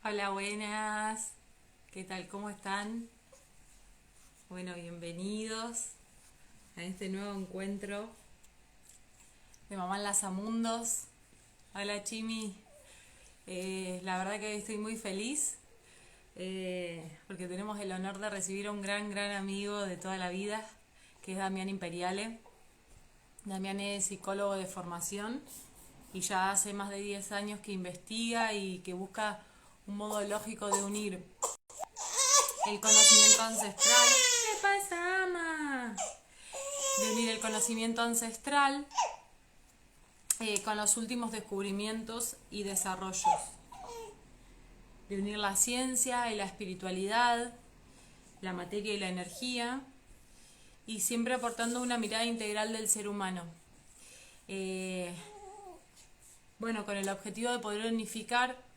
Hola, buenas. ¿Qué tal? ¿Cómo están? Bueno, bienvenidos a este nuevo encuentro de Mamá en Mundos. Hola, Chimi. La verdad que estoy muy feliz porque tenemos el honor de recibir a un gran amigo de toda la vida, que es Damián Imperiale. Damián es psicólogo de formación y ya hace más de 10 años que investiga y que busca un modo lógico de unir el conocimiento ancestral. ¿Qué pasa, ama? De unir el conocimiento ancestral con los últimos descubrimientos y desarrollos. De unir la ciencia y la espiritualidad, la materia y la energía, y siempre aportando una mirada integral del ser humano. Eh, bueno, con el objetivo de poder unificar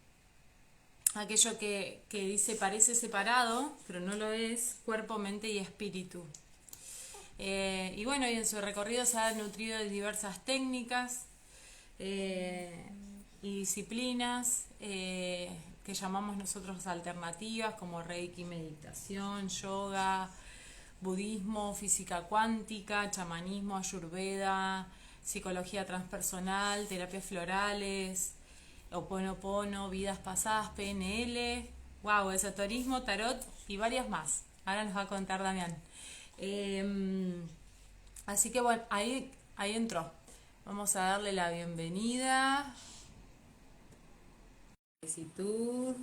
aquello que dice parece separado, pero no lo es, cuerpo, mente y espíritu. Y bueno, y en su recorrido se ha nutrido de diversas técnicas y disciplinas que llamamos nosotros alternativas, como Reiki, meditación, yoga, budismo, física cuántica, chamanismo, ayurveda, psicología transpersonal, terapias florales, Ho'oponopono, vidas pasadas, PNL, wow, esoterismo, tarot y varias más. Ahora nos va a contar Damián. Así que bueno, ahí entró. Vamos a darle la bienvenida. Solicitud.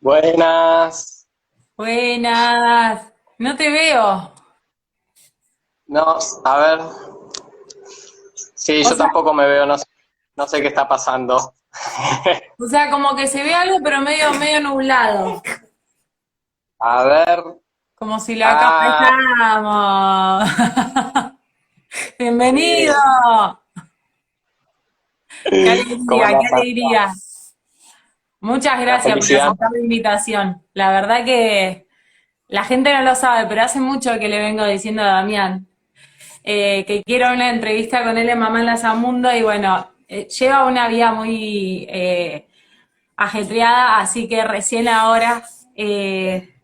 Buenas. Buenas. No te veo. No, a ver. Sí, O yo sea, tampoco me veo, no sé qué está pasando. como que se ve algo, pero medio nublado. A ver. Como si la cámara Ah, estamos. Bienvenido. sí. Qué ¿Cómo alegría, andás, qué Sandra? alegría. Muchas Una gracias por felicidad. aceptar la invitación. La verdad que la gente no lo sabe, pero hace mucho que le vengo diciendo a Damián que quiero una entrevista con él en Mamá en Mundo y bueno, lleva una vida muy ajetreada, así que recién ahora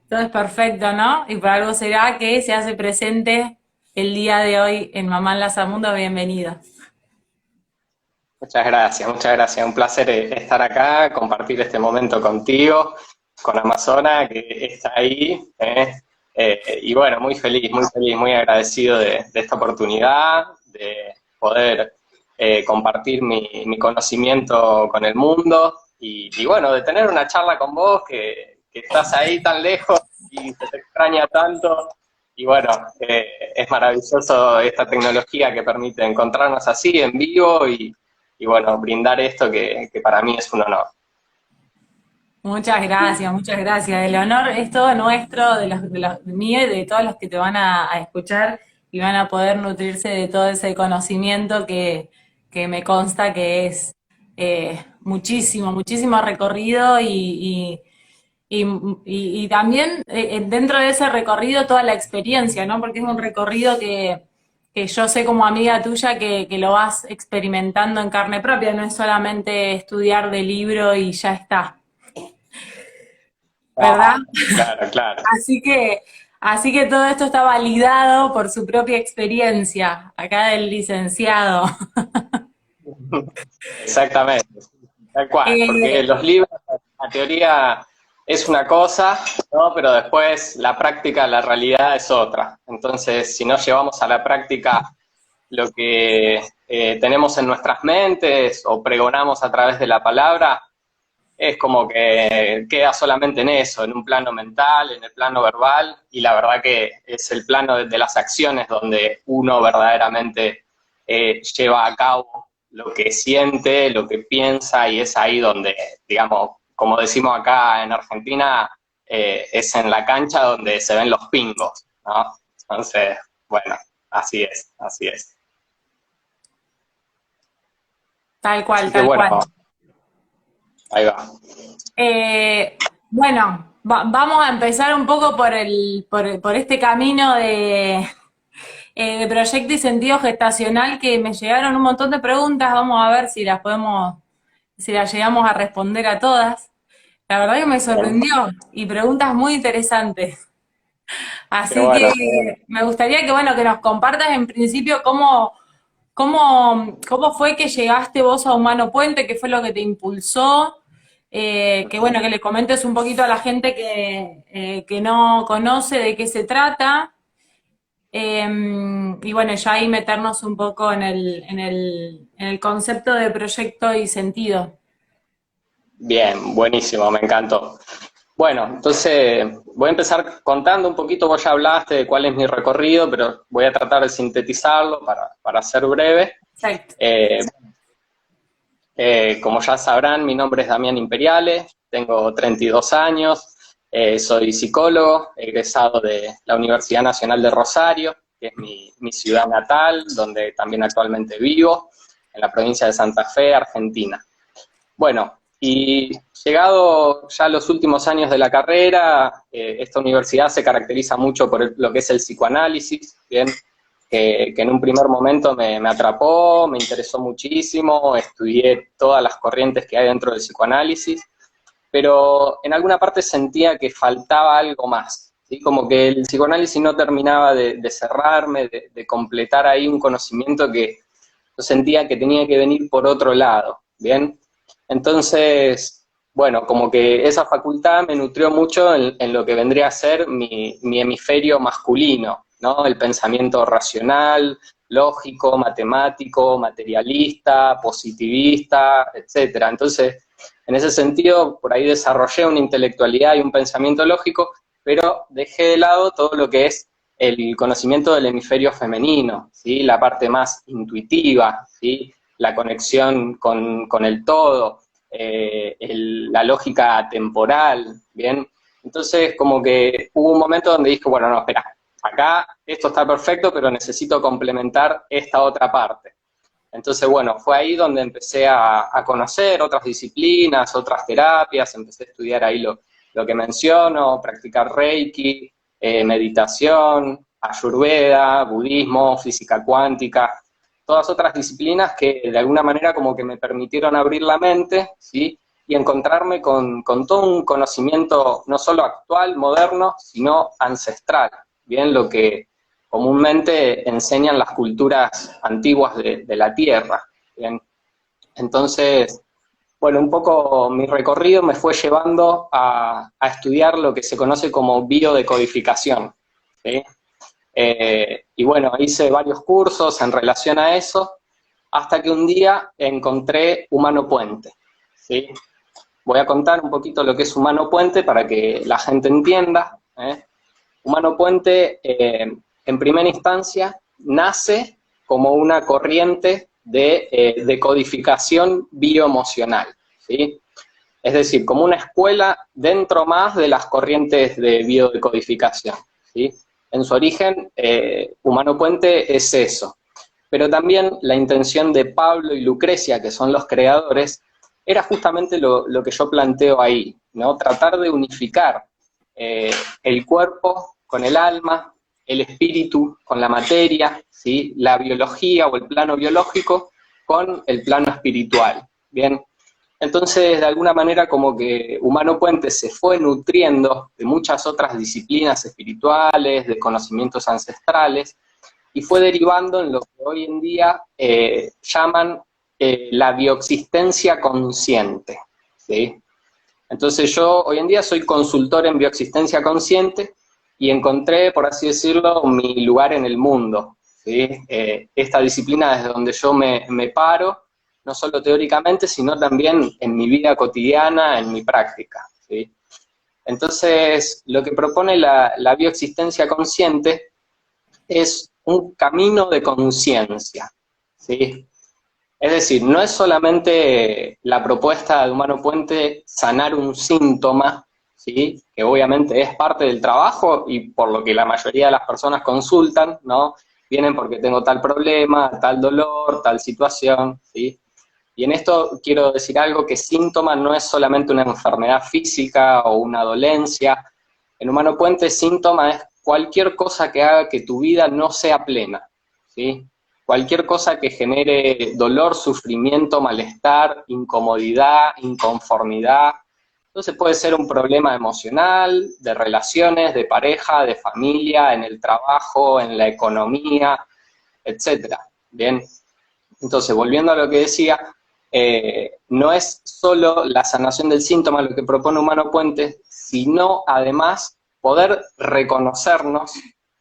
todo es perfecto, ¿no? Y por algo será que se hace presente el día de hoy en Mamá en Mundo. Bienvenido. Muchas gracias, muchas gracias. Un placer estar acá, compartir este momento contigo, con Amazona, que está ahí. Y bueno, muy feliz, muy agradecido de esta oportunidad, de poder compartir mi conocimiento con el mundo y bueno, de tener una charla con vos, que estás ahí tan lejos y se te extraña tanto. Y bueno, es maravilloso esta tecnología que permite encontrarnos así en vivo y bueno, brindar esto que para mí es un honor. Muchas gracias, muchas gracias. El honor es todo nuestro, de mío y de todos los que te van a escuchar y van a poder nutrirse de todo ese conocimiento que me consta que es muchísimo recorrido y también dentro de ese recorrido toda la experiencia, ¿no? Porque es un recorrido que yo sé como amiga tuya que lo vas experimentando en carne propia, no es solamente estudiar de libro y ya está. ¿Verdad? Claro, claro, claro. Así que, así que todo esto está validado por su propia experiencia, acá del licenciado. Exactamente, tal cual, porque Eh, los libros, la teoría es una cosa, ¿no? Pero después la práctica, la realidad es otra. Entonces, si no llevamos a la práctica lo que tenemos en nuestras mentes o pregonamos a través de la palabra, es como que queda solamente en eso, en un plano mental, en el plano verbal, y la verdad que es el plano de las acciones donde uno verdaderamente lleva a cabo lo que siente, lo que piensa, y es ahí donde, digamos, como decimos acá en Argentina, es en la cancha donde se ven los pingos, ¿no? Entonces, bueno, así es, así es. Tal cual, Así que tal bueno, cual. ahí va. Bueno, vamos a empezar un poco por este camino de proyecto y sentido gestacional, que me llegaron un montón de preguntas. Vamos a ver si las podemos, si las llegamos a responder a todas. La verdad que me Bien, sorprendió y preguntas muy interesantes. qué Así bueno. que me gustaría que, bueno, que nos compartas en principio cómo fue que llegaste vos a Humano Puente, qué fue lo que te impulsó, que bueno, que le comentes un poquito a la gente que no conoce de qué se trata, y bueno, ya ahí meternos un poco en el concepto de proyecto y sentido. Bien, buenísimo, me encantó. Bueno, entonces voy a empezar contando un poquito, vos ya hablaste de cuál es mi recorrido, pero voy a tratar de sintetizarlo para ser breve. Exacto. Eh, como ya sabrán, mi nombre es Damián Imperiales, tengo 32 años, soy psicólogo, egresado de la Universidad Nacional de Rosario, que es mi ciudad natal, donde también actualmente vivo, en la provincia de Santa Fe, Argentina. Bueno, y llegado ya a los últimos años de la carrera, esta universidad se caracteriza mucho por lo que es el psicoanálisis, ¿bien? Que en un primer momento me atrapó, me interesó muchísimo, estudié todas las corrientes que hay dentro del psicoanálisis, pero en alguna parte sentía que faltaba algo más, ¿sí? Como que el psicoanálisis no terminaba de cerrarme, de completar ahí un conocimiento que yo sentía que tenía que venir por otro lado, ¿bien? Entonces, bueno, como que esa facultad me nutrió mucho en lo que vendría a ser mi hemisferio masculino, ¿no? El pensamiento racional, lógico, matemático, materialista, positivista, etcétera. Entonces, en ese sentido, por ahí desarrollé una intelectualidad y un pensamiento lógico, pero dejé de lado todo lo que es el conocimiento del hemisferio femenino, ¿sí? La parte más intuitiva, ¿sí? La conexión con el todo, la lógica temporal, ¿bien? Entonces, como que hubo un momento donde dije, bueno, no, espera, acá esto está perfecto, pero necesito complementar esta otra parte. Entonces, bueno, fue ahí donde empecé a conocer otras disciplinas, otras terapias, empecé a estudiar ahí lo que menciono, practicar Reiki, meditación, Ayurveda, budismo, física cuántica, todas otras disciplinas que de alguna manera como que me permitieron abrir la mente, ¿sí? Y encontrarme con todo un conocimiento no solo actual, moderno, sino ancestral, bien lo que comúnmente enseñan las culturas antiguas de la Tierra, bien. Entonces, bueno, un poco mi recorrido me fue llevando a estudiar lo que se conoce como biodecodificación, ¿sí? Y bueno, hice varios cursos en relación a eso, hasta que un día encontré Humano Puente, ¿sí? Voy a contar un poquito lo que es Humano Puente para que la gente entienda, ¿eh? Humano Puente, en primera instancia, nace como una corriente de decodificación bioemocional, ¿sí? Es decir, como una escuela dentro más de las corrientes de biodecodificación, ¿sí? En su origen, Humano Puente es eso. Pero también la intención de Pablo y Lucrecia, que son los creadores, era justamente lo que yo planteo ahí, ¿no? Tratar de unificar eh, el cuerpo con el alma, el espíritu con la materia, ¿sí? La biología o el plano biológico con el plano espiritual, ¿bien? Entonces, de alguna manera, como que Humano Puente se fue nutriendo de muchas otras disciplinas espirituales, de conocimientos ancestrales, y fue derivando en lo que hoy en día llaman la bioexistencia consciente, ¿sí? Entonces yo hoy en día soy consultor en bioexistencia consciente y encontré, por así decirlo, mi lugar en el mundo, ¿sí? Esta disciplina desde donde yo me paro, no solo teóricamente, sino también en mi vida cotidiana, en mi práctica, ¿sí? Entonces, lo que propone la bioexistencia consciente es un camino de conciencia, ¿sí? Es decir, no es solamente la propuesta de Humano Puente sanar un síntoma, ¿sí? Que obviamente es parte del trabajo y por lo que la mayoría de las personas consultan, ¿no? Vienen porque tengo tal problema, tal dolor, tal situación, ¿sí? Y en esto quiero decir algo, que síntoma no es solamente una enfermedad física o una dolencia. En Humano Puente, síntoma es cualquier cosa que haga que tu vida no sea plena, ¿sí? Cualquier cosa que genere dolor, sufrimiento, malestar, incomodidad, inconformidad. Entonces puede ser un problema emocional, de relaciones, de pareja, de familia, en el trabajo, en la economía, etcétera. Bien, entonces volviendo a lo que decía, no es solo la sanación del síntoma lo que propone Humano Puente, sino además poder reconocernos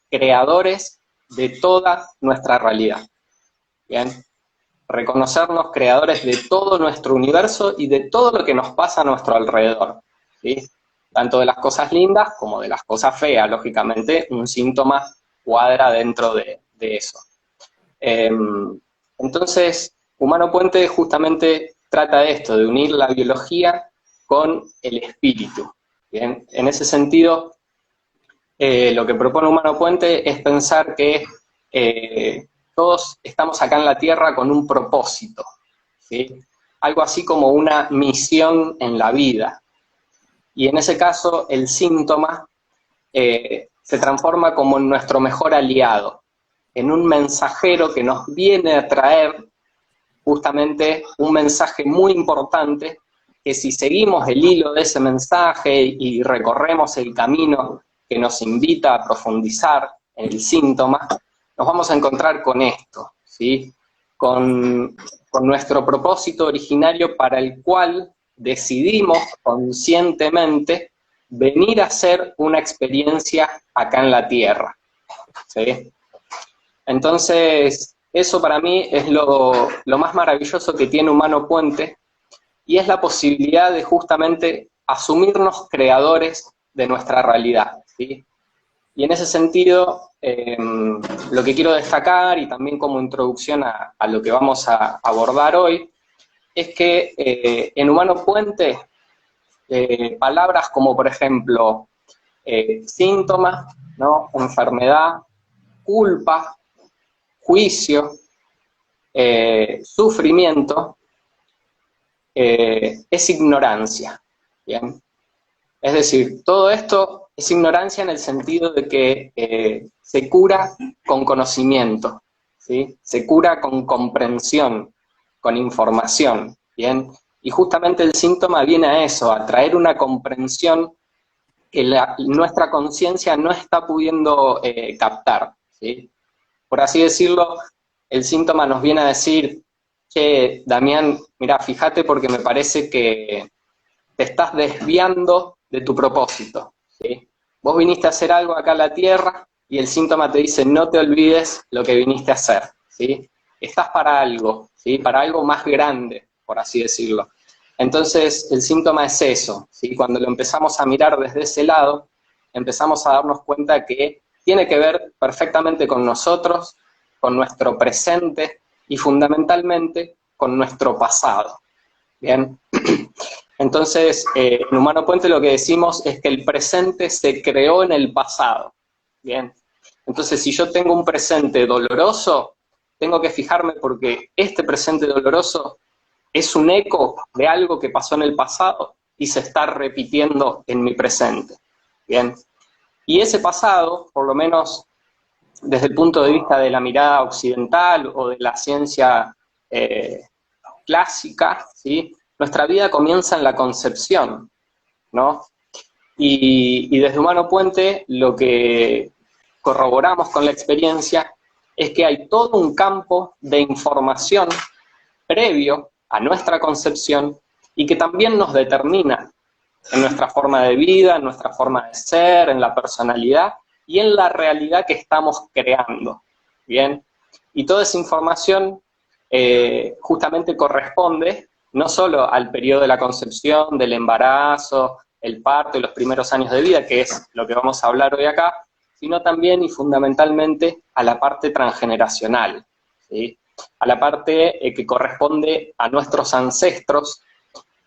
creadores de toda nuestra realidad. Bien, reconocernos creadores de todo nuestro universo y de todo lo que nos pasa a nuestro alrededor, ¿sí? Tanto de las cosas lindas como de las cosas feas, lógicamente, un síntoma cuadra dentro de eso. Entonces, Humano Puente justamente trata de esto, de unir la biología con el espíritu. Bien, en ese sentido, lo que propone Humano Puente es pensar que todos estamos acá en la Tierra con un propósito, ¿sí? Algo así como una misión en la vida. Y en ese caso, el síntoma se transforma como en nuestro mejor aliado, en un mensajero que nos viene a traer justamente un mensaje muy importante, que si seguimos el hilo de ese mensaje y recorremos el camino que nos invita a profundizar en el síntoma, nos vamos a encontrar con esto, ¿sí? Con nuestro propósito originario para el cual decidimos conscientemente venir a hacer una experiencia acá en la Tierra, ¿sí? Entonces, eso para mí es lo más maravilloso que tiene Humano Puente, y es la posibilidad de justamente asumirnos creadores de nuestra realidad, ¿sí? Y en ese sentido, lo que quiero destacar, y también como introducción a lo que vamos a abordar hoy, es que en Humano Puente, palabras como por ejemplo síntoma, ¿no? Enfermedad, culpa, juicio, sufrimiento, es ignorancia, ¿bien? Es decir, todo esto es ignorancia en el sentido de que se cura con conocimiento, ¿sí? Se cura con comprensión, con información, ¿bien? Y justamente el síntoma viene a eso, a traer una comprensión que nuestra conciencia no está pudiendo captar, ¿sí? Por así decirlo, el síntoma nos viene a decir, che, Damián, mira, fíjate porque me parece que te estás desviando de tu propósito, ¿sí? Vos viniste a hacer algo acá en la Tierra y el síntoma te dice, no te olvides lo que viniste a hacer, ¿sí? Estás para algo, ¿sí? Para algo más grande, por así decirlo. Entonces, el síntoma es eso, ¿sí? Cuando lo empezamos a mirar desde ese lado, empezamos a darnos cuenta que tiene que ver perfectamente con nosotros, con nuestro presente y fundamentalmente con nuestro pasado, ¿bien? Entonces, en Humano Puente lo que decimos es que el presente se creó en el pasado, ¿bien? Entonces, si yo tengo un presente doloroso, tengo que fijarme porque este presente doloroso es un eco de algo que pasó en el pasado y se está repitiendo en mi presente, ¿bien? Y ese pasado, por lo menos desde el punto de vista de la mirada occidental o de la ciencia clásica, ¿sí? Nuestra vida comienza en la concepción, ¿no? Y desde Humano Puente lo que corroboramos con la experiencia es que hay todo un campo de información previo a nuestra concepción y que también nos determina en nuestra forma de vida, en nuestra forma de ser, en la personalidad y en la realidad que estamos creando, ¿bien? Y toda esa información justamente corresponde no solo al periodo de la concepción, del embarazo, el parto y los primeros años de vida, que es lo que vamos a hablar hoy acá, sino también y fundamentalmente a la parte transgeneracional, ¿sí? A la parte que corresponde a nuestros ancestros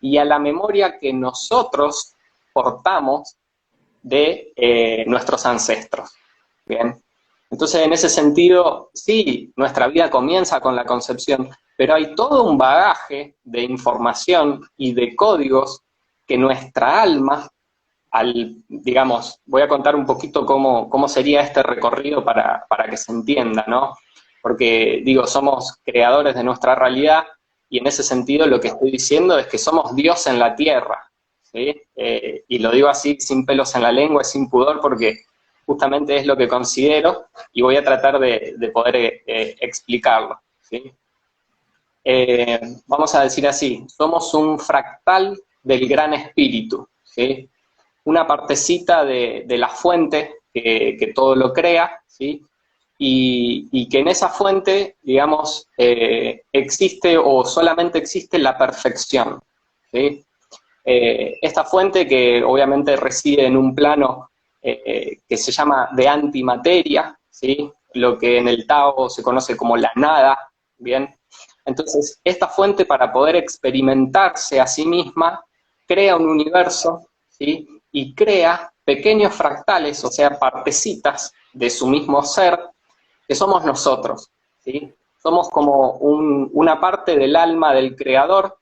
y a la memoria que nosotros portamos de nuestros ancestros, ¿bien? Entonces, en ese sentido, sí, nuestra vida comienza con la concepción, pero hay todo un bagaje de información y de códigos que nuestra alma digamos, voy a contar un poquito cómo sería este recorrido para que se entienda, ¿no? Porque, digo, somos creadores de nuestra realidad, y en ese sentido lo que estoy diciendo es que somos Dios en la tierra, ¿sí? Y lo digo así, sin pelos en la lengua, sin pudor, porque justamente es lo que considero, y voy a tratar de poder explicarlo, ¿sí? Vamos a decir así, somos un fractal del gran espíritu, ¿sí? Una partecita de la fuente que todo lo crea, ¿sí? Y que en esa fuente, digamos, existe o solamente existe la perfección, ¿sí? Esta fuente que obviamente reside en un plano que se llama de antimateria, ¿sí? Lo que en el Tao se conoce como la nada, ¿bien? Entonces, esta fuente, para poder experimentarse a sí misma, crea un universo, ¿sí? Y crea pequeños fractales, o sea, partecitas de su mismo ser, que somos nosotros, ¿sí? Somos como una parte del alma del creador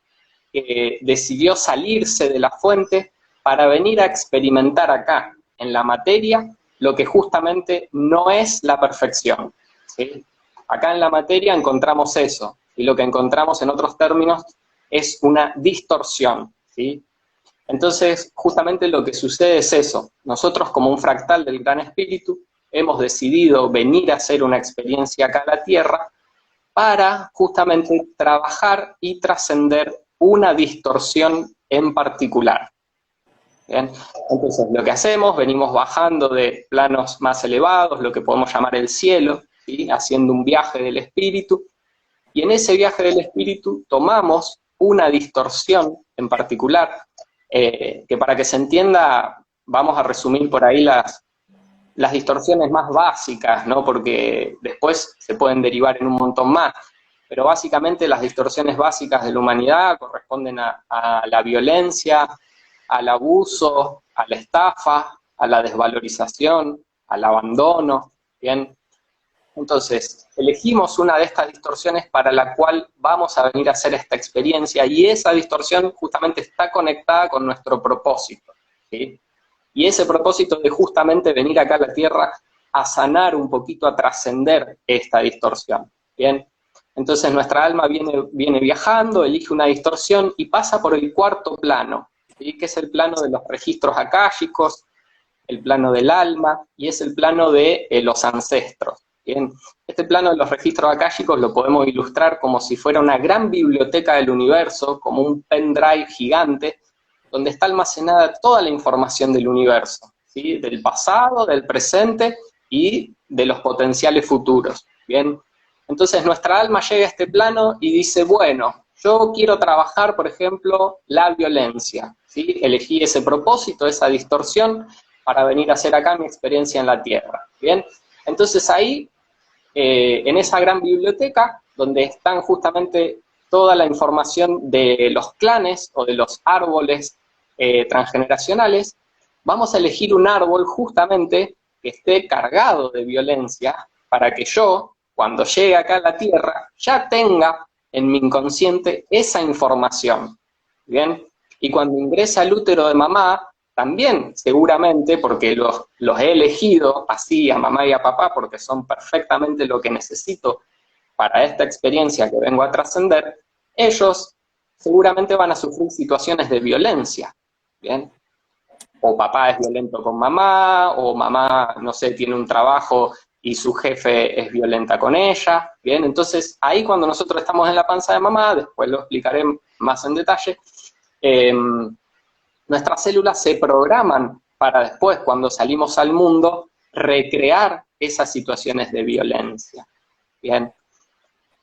que decidió salirse de la fuente para venir a experimentar acá, en la materia, lo que justamente no es la perfección, ¿sí? Acá en la materia encontramos eso, y lo que encontramos en otros términos es una distorsión, ¿sí? Entonces, justamente lo que sucede es eso. Nosotros, como un fractal del Gran Espíritu, hemos decidido venir a hacer una experiencia acá a la Tierra para justamente trabajar y trascender una distorsión en particular. ¿Bien? Entonces, lo que hacemos, venimos bajando de planos más elevados, lo que podemos llamar el cielo, ¿sí? Haciendo un viaje del espíritu, y en ese viaje del espíritu tomamos una distorsión en particular, que para que se entienda, vamos a resumir por ahí las distorsiones más básicas, ¿no? Porque después se pueden derivar en un montón más, pero básicamente las distorsiones básicas de la humanidad corresponden a la violencia, al abuso, a la estafa, a la desvalorización, al abandono, ¿bien? Entonces, elegimos una de estas distorsiones para la cual vamos a venir a hacer esta experiencia, y esa distorsión justamente está conectada con nuestro propósito, ¿sí? Y ese propósito de justamente venir acá a la Tierra a sanar un poquito, a trascender esta distorsión, ¿bien? Entonces nuestra alma viene viajando, elige una distorsión y pasa por el cuarto plano, ¿sí? Que es el plano de los registros akáshicos, el plano del alma, y es el plano de los ancestros, ¿bien? Este plano de los registros akáshicos lo podemos ilustrar como si fuera una gran biblioteca del universo, como un pendrive gigante, donde está almacenada toda la información del universo, ¿sí? Del pasado, del presente y de los potenciales futuros, ¿bien? Entonces nuestra alma llega a este plano y dice, bueno, yo quiero trabajar, por ejemplo, la violencia, ¿sí? Elegí ese propósito, esa distorsión, para venir a hacer acá mi experiencia en la Tierra, ¿bien? Entonces ahí, en esa gran biblioteca, donde están justamente toda la información de los clanes o de los árboles transgeneracionales, vamos a elegir un árbol justamente que esté cargado de violencia para que yo, cuando llegue acá a la Tierra, ya tenga en mi inconsciente esa información, ¿bien? Y cuando ingrese al útero de mamá, también seguramente, porque los he elegido así a mamá y a papá, porque son perfectamente lo que necesito para esta experiencia que vengo a trascender, ellos seguramente van a sufrir situaciones de violencia, ¿bien? O papá es violento con mamá, o mamá, no sé, tiene un trabajo y su jefe es violenta con ella, ¿bien? Entonces, ahí cuando nosotros estamos en la panza de mamá, después lo explicaré más en detalle, nuestras células se programan para después, cuando salimos al mundo, recrear esas situaciones de violencia, ¿bien?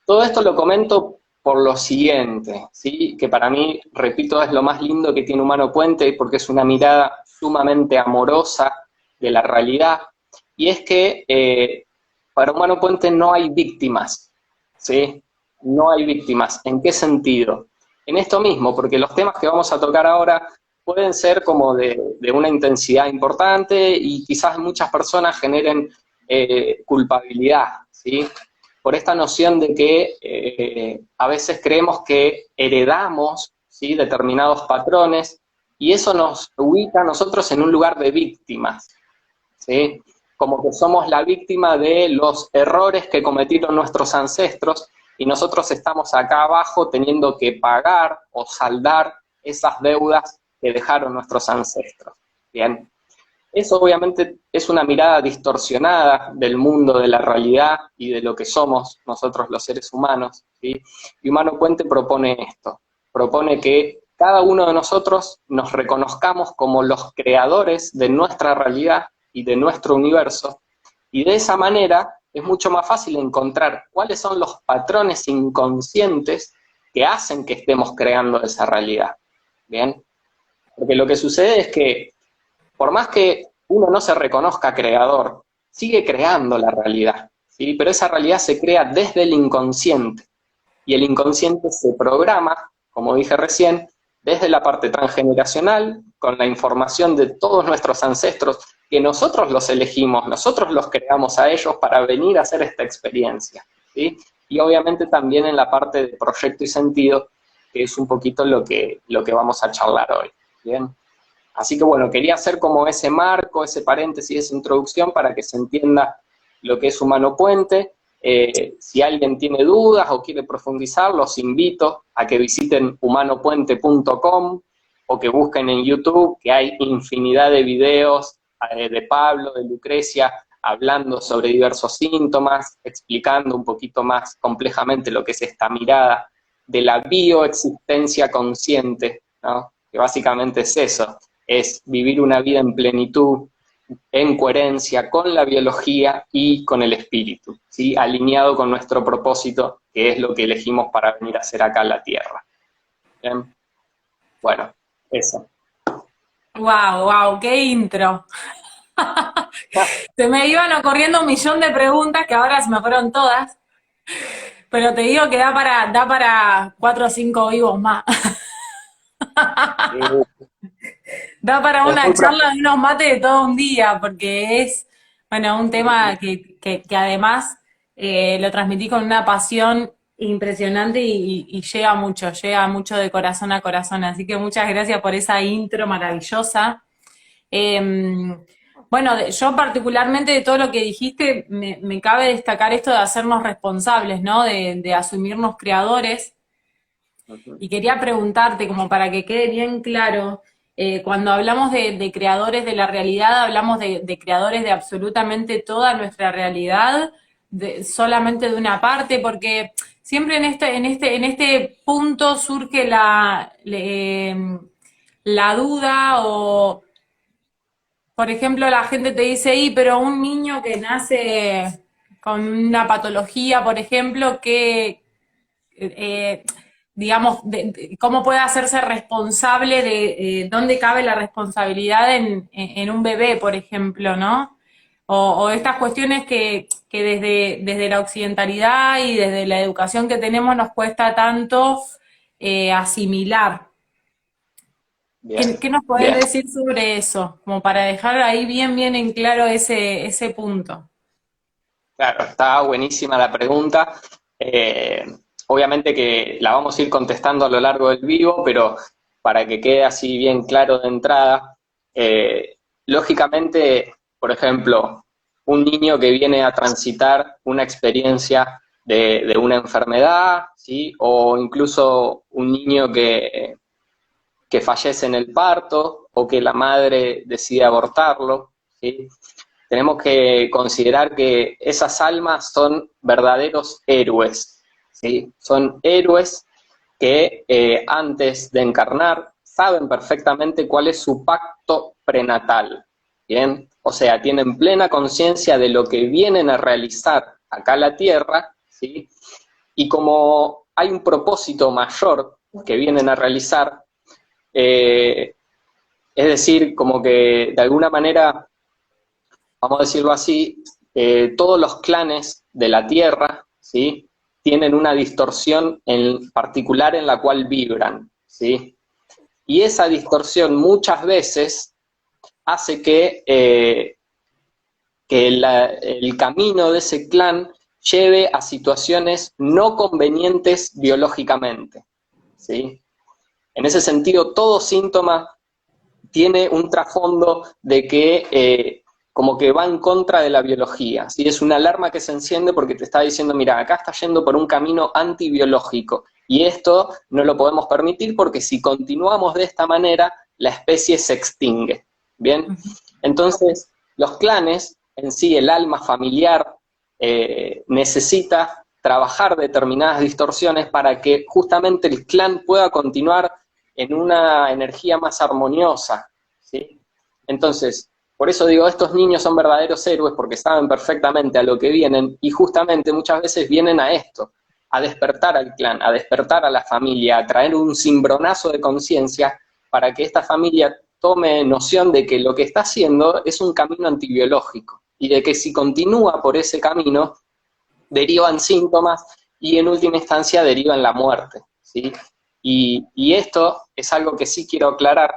Todo esto lo comento por lo siguiente, ¿sí? Que para mí, repito, es lo más lindo que tiene Humano Puente, porque es una mirada sumamente amorosa de la realidad, y es que para Humano Puente no hay víctimas, ¿sí? No hay víctimas. ¿En qué sentido? En esto mismo, porque los temas que vamos a tocar ahora pueden ser como de una intensidad importante y quizás muchas personas generen culpabilidad, ¿sí? Por esta noción de que a veces creemos que heredamos, ¿sí? Determinados patrones, y eso nos ubica a nosotros en un lugar de víctimas, ¿sí? Como que somos la víctima de los errores que cometieron nuestros ancestros, y nosotros estamos acá abajo teniendo que pagar o saldar esas deudas que dejaron nuestros ancestros, ¿bien? Eso obviamente es una mirada distorsionada del mundo, de la realidad y de lo que somos nosotros los seres humanos, ¿sí? Y Humano Puente propone esto, propone que cada uno de nosotros nos reconozcamos como los creadores de nuestra realidad y de nuestro universo, y de esa manera es mucho más fácil encontrar cuáles son los patrones inconscientes que hacen que estemos creando esa realidad, ¿bien? Porque lo que sucede es que por más que uno no se reconozca creador, sigue creando la realidad, ¿sí? Pero esa realidad se crea desde el inconsciente, y el inconsciente se programa, como dije recién, desde la parte transgeneracional, con la información de todos nuestros ancestros, que nosotros los elegimos, nosotros los creamos a ellos para venir a hacer esta experiencia, ¿sí? Y obviamente también en la parte de proyecto y sentido, que es un poquito lo que vamos a charlar hoy, ¿bien? Así que bueno, quería hacer como ese marco, ese paréntesis, esa introducción para que se entienda lo que es Humano Puente. Si alguien tiene dudas o quiere profundizar, los invito a que visiten humanopuente.com o que busquen en YouTube, que hay infinidad de videos de Pablo, de Lucrecia, hablando sobre diversos síntomas, explicando un poquito más complejamente lo que es esta mirada de la bioexistencia consciente, ¿no? Que básicamente es eso, es vivir una vida en plenitud, en coherencia con la biología y con el espíritu, ¿sí? Alineado con nuestro propósito, que es lo que elegimos para venir a hacer acá en la Tierra. ¿Bien? Bueno, eso. Wow, wow, qué intro. Se me iban ocurriendo un millón de preguntas que ahora se me fueron todas, pero te digo que da para 4 o 5 vivos más. Da para Es una muy charla profundo. de unos mates de todo un día, porque es, bueno, un tema que además lo transmití con una pasión impresionante y llega mucho de corazón a corazón. Así que muchas gracias por esa intro maravillosa. Bueno, yo particularmente de todo lo que dijiste, me cabe destacar esto de hacernos responsables, ¿no? De asumirnos creadores. Y quería preguntarte, como para que quede bien claro, cuando hablamos de creadores de la realidad, hablamos de creadores de absolutamente toda nuestra realidad, solamente de una parte, porque siempre en este punto surge la duda o, por ejemplo, la gente te dice, y pero un niño que nace con una patología, por ejemplo, que eh, digamos, cómo puede hacerse responsable de dónde cabe la responsabilidad en un bebé, por ejemplo, ¿no? O estas cuestiones que desde la occidentalidad y desde la educación que tenemos nos cuesta tanto asimilar. Bien, ¿Qué nos podés bien. decir sobre eso? Como para dejar ahí bien en claro ese punto. Claro, está buenísima la pregunta. Eh, Obviamente que la vamos a ir contestando a lo largo del vivo, pero para que quede así bien claro de entrada, lógicamente, por ejemplo, un niño que viene a transitar una experiencia de una enfermedad, ¿sí? O incluso un niño que fallece en el parto o que la madre decide abortarlo, ¿sí? Tenemos que considerar que esas almas son verdaderos héroes, ¿sí? Son héroes que antes de encarnar saben perfectamente cuál es su pacto prenatal, ¿bien? O sea, tienen plena conciencia de lo que vienen a realizar acá en la Tierra, ¿sí? Y como hay un propósito mayor que vienen a realizar, eh, es decir, como que de alguna manera, vamos a decirlo así, todos los clanes de la Tierra, ¿sí? Tienen una distorsión en particular en la cual vibran, ¿sí? Y esa distorsión muchas veces hace que el camino de ese clan lleve a situaciones no convenientes biológicamente, ¿sí? En ese sentido, todo síntoma tiene un trasfondo de que como que va en contra de la biología, ¿sí? Es una alarma que se enciende porque te está diciendo, mira, acá está yendo por un camino antibiológico, y esto no lo podemos permitir porque si continuamos de esta manera, la especie se extingue, ¿bien? Entonces, los clanes, en sí, el alma familiar, necesita trabajar determinadas distorsiones para que justamente el clan pueda continuar en una energía más armoniosa, ¿sí? Entonces, por eso digo, estos niños son verdaderos héroes porque saben perfectamente a lo que vienen, y justamente muchas veces vienen a esto, a despertar al clan, a despertar a la familia, a traer un cimbronazo de conciencia para que esta familia tome noción de que lo que está haciendo es un camino antibiológico, y de que si continúa por ese camino, derivan síntomas y en última instancia derivan la muerte, ¿sí? Y esto es algo que sí quiero aclarar,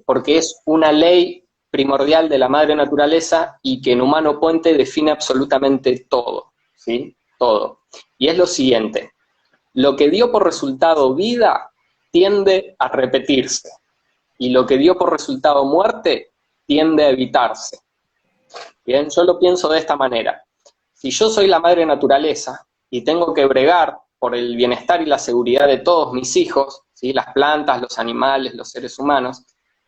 porque es una ley primordial de la madre naturaleza y que en Humano Puente define absolutamente todo, ¿sí? Todo. Y es lo siguiente: lo que dio por resultado vida tiende a repetirse, y lo que dio por resultado muerte tiende a evitarse. Bien, yo lo pienso de esta manera. Si yo soy la madre naturaleza y tengo que bregar por el bienestar y la seguridad de todos mis hijos, ¿sí? Las plantas, los animales, los seres humanos,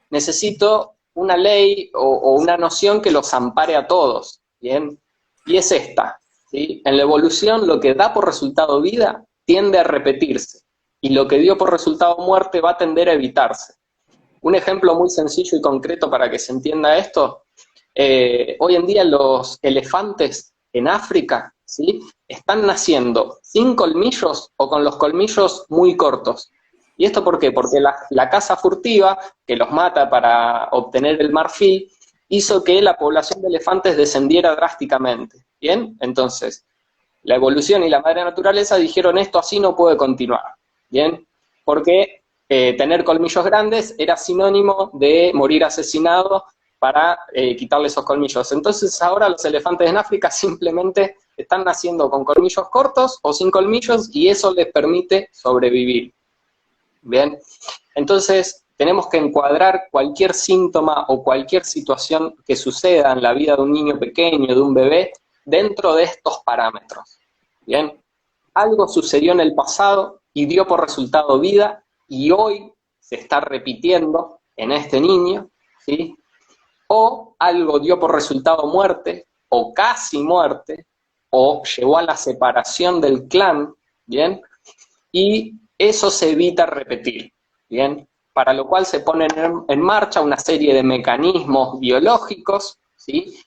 necesito una ley o una noción que los ampare a todos, ¿bien? Y es esta, ¿sí? En la evolución, lo que da por resultado vida tiende a repetirse, y lo que dio por resultado muerte va a tender a evitarse. Un ejemplo muy sencillo y concreto para que se entienda esto: hoy en día los elefantes en África, ¿sí? Están naciendo sin colmillos o con los colmillos muy cortos. ¿Y esto por qué? Porque la caza furtiva, que los mata para obtener el marfil, hizo que la población de elefantes descendiera drásticamente. ¿Bien? Entonces, la evolución y la madre naturaleza dijeron, esto así no puede continuar. ¿Bien? Porque tener colmillos grandes era sinónimo de morir asesinado para quitarle esos colmillos. Entonces ahora los elefantes en África simplemente están naciendo con colmillos cortos o sin colmillos, y eso les permite sobrevivir. Bien, entonces tenemos que encuadrar cualquier síntoma o cualquier situación que suceda en la vida de un niño pequeño, de un bebé, dentro de estos parámetros. Bien, algo sucedió en el pasado y dio por resultado vida, y hoy se está repitiendo en este niño, ¿sí? O algo dio por resultado muerte, o casi muerte, o llevó a la separación del clan, ¿bien? Y eso se evita repetir, ¿bien? Para lo cual se ponen en marcha una serie de mecanismos biológicos, ¿sí?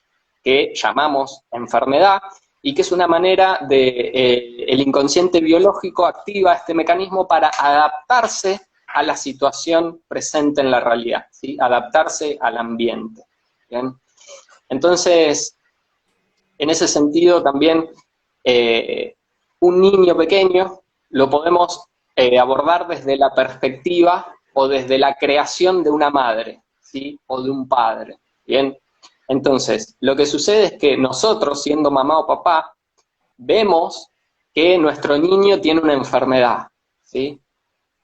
Que llamamos enfermedad, y que es una manera de, el inconsciente biológico activa este mecanismo para adaptarse a la situación presente en la realidad, ¿sí? Adaptarse al ambiente, ¿bien? Entonces, en ese sentido también, un niño pequeño lo podemos abordar desde la perspectiva o desde la creación de una madre, ¿sí? O de un padre, ¿bien? Entonces, lo que sucede es que nosotros, siendo mamá o papá, vemos que nuestro niño tiene una enfermedad, ¿sí?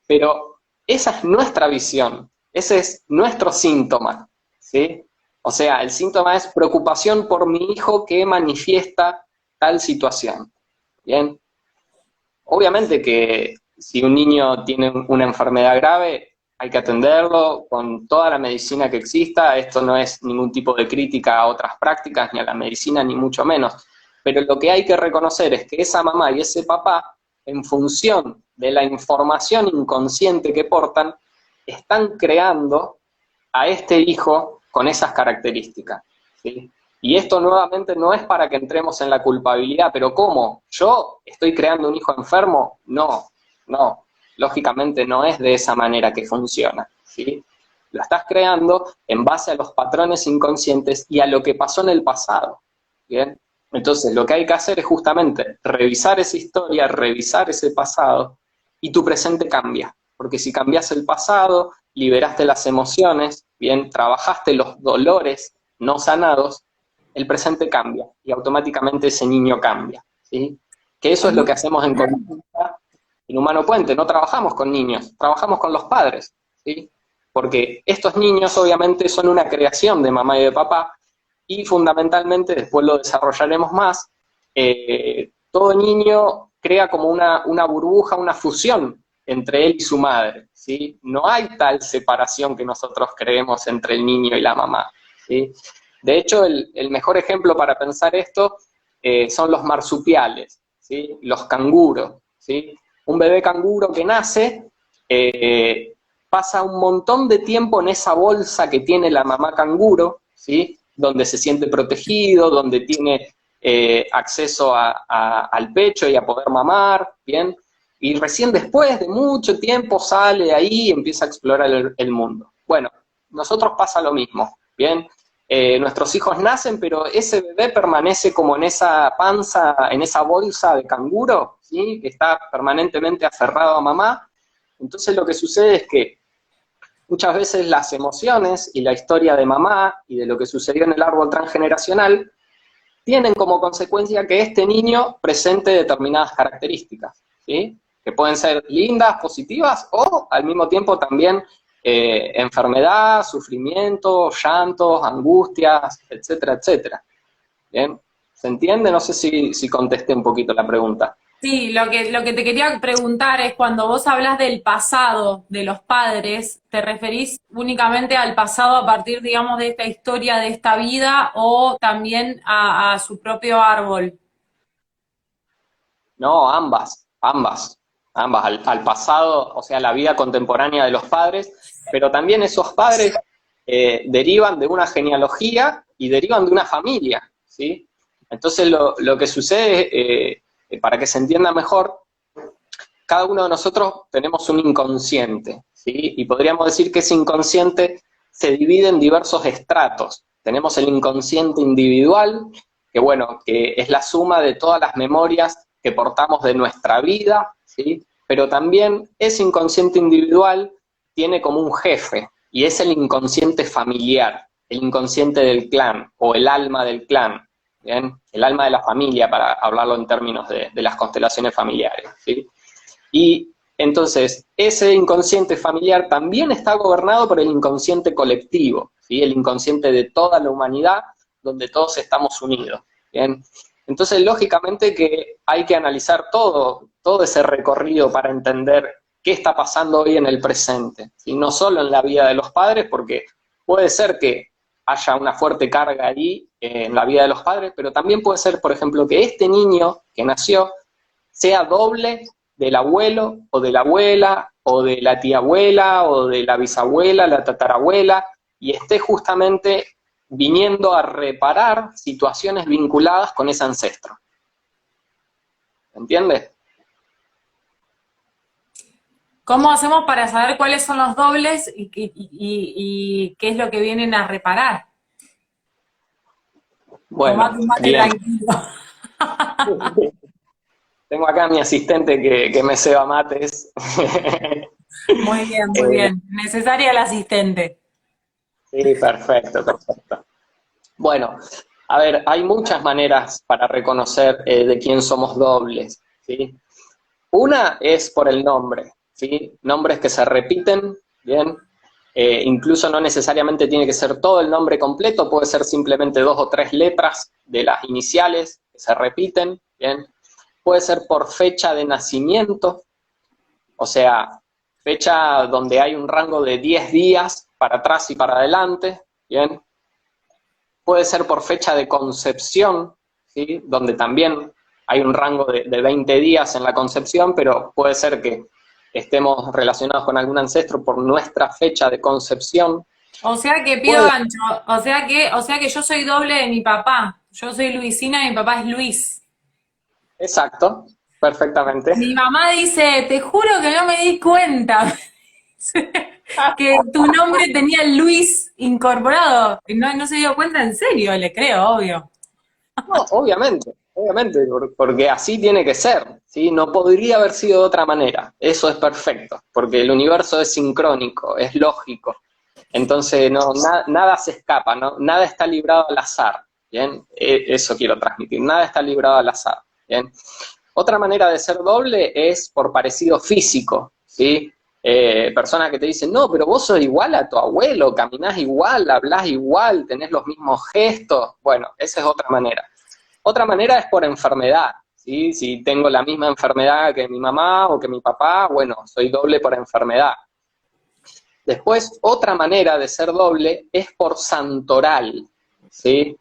Pero esa es nuestra visión, ese es nuestro síntoma, ¿sí? O sea, el síntoma es preocupación por mi hijo que manifiesta tal situación, ¿bien? Obviamente que si un niño tiene una enfermedad grave, hay que atenderlo con toda la medicina que exista. Esto no es ningún tipo de crítica a otras prácticas, ni a la medicina, ni mucho menos. Pero lo que hay que reconocer es que esa mamá y ese papá, en función de la información inconsciente que portan, están creando a este hijo con esas características, ¿sí? Y esto nuevamente no es para que entremos en la culpabilidad, pero ¿cómo? ¿Yo estoy creando un hijo enfermo? No, no, lógicamente no es de esa manera que funciona, ¿sí? Lo estás creando en base a los patrones inconscientes y a lo que pasó en el pasado, ¿bien? Entonces lo que hay que hacer es justamente revisar esa historia, revisar ese pasado, y tu presente cambia, porque si cambias el pasado, liberaste las emociones, bien, trabajaste los dolores no sanados, el presente cambia, y automáticamente ese niño cambia, ¿sí? Que eso es lo que hacemos en consulta en Humano Puente. No trabajamos con niños, trabajamos con los padres, ¿sí? Porque estos niños obviamente son una creación de mamá y de papá, y fundamentalmente, después lo desarrollaremos más, todo niño crea como una burbuja, una fusión entre él y su madre, ¿sí? No hay tal separación que nosotros creemos entre el niño y la mamá, ¿sí? De hecho, el mejor ejemplo para pensar esto son los marsupiales, ¿sí? Los canguros, ¿sí? Un bebé canguro que nace pasa un montón de tiempo en esa bolsa que tiene la mamá canguro, ¿sí? Donde se siente protegido, donde tiene acceso al pecho y a poder mamar, ¿bien? Y recién después de mucho tiempo sale ahí y empieza a explorar el mundo. Bueno, nosotros pasa lo mismo, ¿bien? Nuestros hijos nacen, pero ese bebé permanece como en esa panza, en esa bolsa de canguro, ¿sí? Que está permanentemente aferrado a mamá. Entonces lo que sucede es que muchas veces las emociones y la historia de mamá y de lo que sucedió en el árbol transgeneracional tienen como consecuencia que este niño presente determinadas características, ¿sí? Que pueden ser lindas, positivas, o al mismo tiempo también enfermedad, sufrimiento, llantos, angustias, etcétera, etcétera. ¿Bien? ¿Se entiende? No sé si contesté un poquito la pregunta. Sí, lo que te quería preguntar es cuando vos hablas del pasado de los padres, ¿te referís únicamente al pasado a partir, digamos, de esta historia, de esta vida, o también a su propio árbol? No, ambas, al pasado, o sea, la vida contemporánea de los padres, pero también esos padres derivan de una genealogía y derivan de una familia, ¿sí? Entonces lo que sucede, para que se entienda mejor, cada uno de nosotros tenemos un inconsciente, ¿sí? Y podríamos decir que ese inconsciente se divide en diversos estratos. Tenemos el inconsciente individual, que bueno, que es la suma de todas las memorias que portamos de nuestra vida, ¿sí? Pero también ese inconsciente individual tiene como un jefe, y es el inconsciente familiar, el inconsciente del clan, o el alma del clan, ¿bien? El alma de la familia, para hablarlo en términos de las constelaciones familiares, ¿sí? Y entonces, ese inconsciente familiar también está gobernado por el inconsciente colectivo, ¿sí? El inconsciente de toda la humanidad, donde todos estamos unidos, ¿bien? Entonces, lógicamente que hay que analizar todo ese recorrido para entender qué está pasando hoy en el presente, ¿sí? No solo en la vida de los padres, porque puede ser que haya una fuerte carga ahí en la vida de los padres, pero también puede ser, por ejemplo, que este niño que nació sea doble del abuelo o de la abuela o de la tía abuela o de la bisabuela, la tatarabuela, y esté justamente viniendo a reparar situaciones vinculadas con ese ancestro. ¿Entiendes? ¿Cómo hacemos para saber cuáles son los dobles y qué es lo que vienen a reparar? Bueno, Tomate un mate bien. tranquilo. Tengo acá a mi asistente que me ceba mates. Muy bien, muy Eh, bien. Necesaria el asistente. sí, perfecto, perfecto. Bueno, a ver, hay muchas maneras para reconocer de quién somos dobles, ¿sí? Una es por el nombre, ¿sí? Nombres que se repiten, ¿bien? Incluso no necesariamente tiene que ser todo el nombre completo, puede ser simplemente 2 o 3 letras de las iniciales que se repiten, ¿bien? Puede ser por fecha de nacimiento, o sea, fecha donde hay un rango de 10 días para atrás y para adelante, ¿bien? Puede ser por fecha de concepción, ¿sí? Donde también hay un rango de 20 días en la concepción, pero puede ser que estemos relacionados con algún ancestro por nuestra fecha de concepción. O sea que pido Puede, gancho. O sea que yo soy doble de mi papá. Yo soy Luisina y mi papá es Luis. exacto, perfectamente. Mi mamá dice, te juro que no me di cuenta que tu nombre tenía Luis incorporado. Y no, no se dio cuenta en serio, le creo, obvio. No, obviamente, porque así tiene que ser, ¿sí? No podría haber sido de otra manera. Eso es perfecto, porque el universo es sincrónico, es lógico. Entonces, no, nada se escapa, ¿no? Nada está librado al azar, ¿bien? Eso quiero transmitir, nada está librado al azar, ¿bien? Otra manera de ser doble es por parecido físico, ¿sí? personas que te dicen, no, pero vos sos igual a tu abuelo, caminás igual, hablás igual, tenés los mismos gestos. Bueno, esa es otra manera. Otra manera es por enfermedad, ¿sí? Si tengo la misma enfermedad que mi mamá o que mi papá, bueno, soy doble por enfermedad. Después, otra manera de ser doble es por santoral, ¿sí?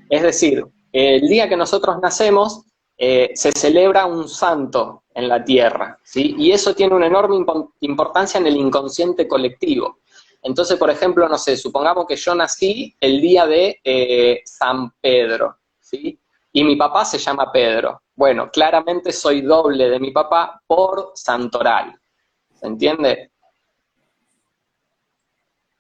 Es decir, el día que nosotros nacemos, se celebra un santo en la Tierra, ¿sí? Y eso tiene una enorme importancia en el inconsciente colectivo. Entonces, por ejemplo, no sé, supongamos que yo nací el día de San Pedro, ¿sí? Y mi papá se llama Pedro. Bueno, claramente soy doble de mi papá por santoral, ¿se entiende?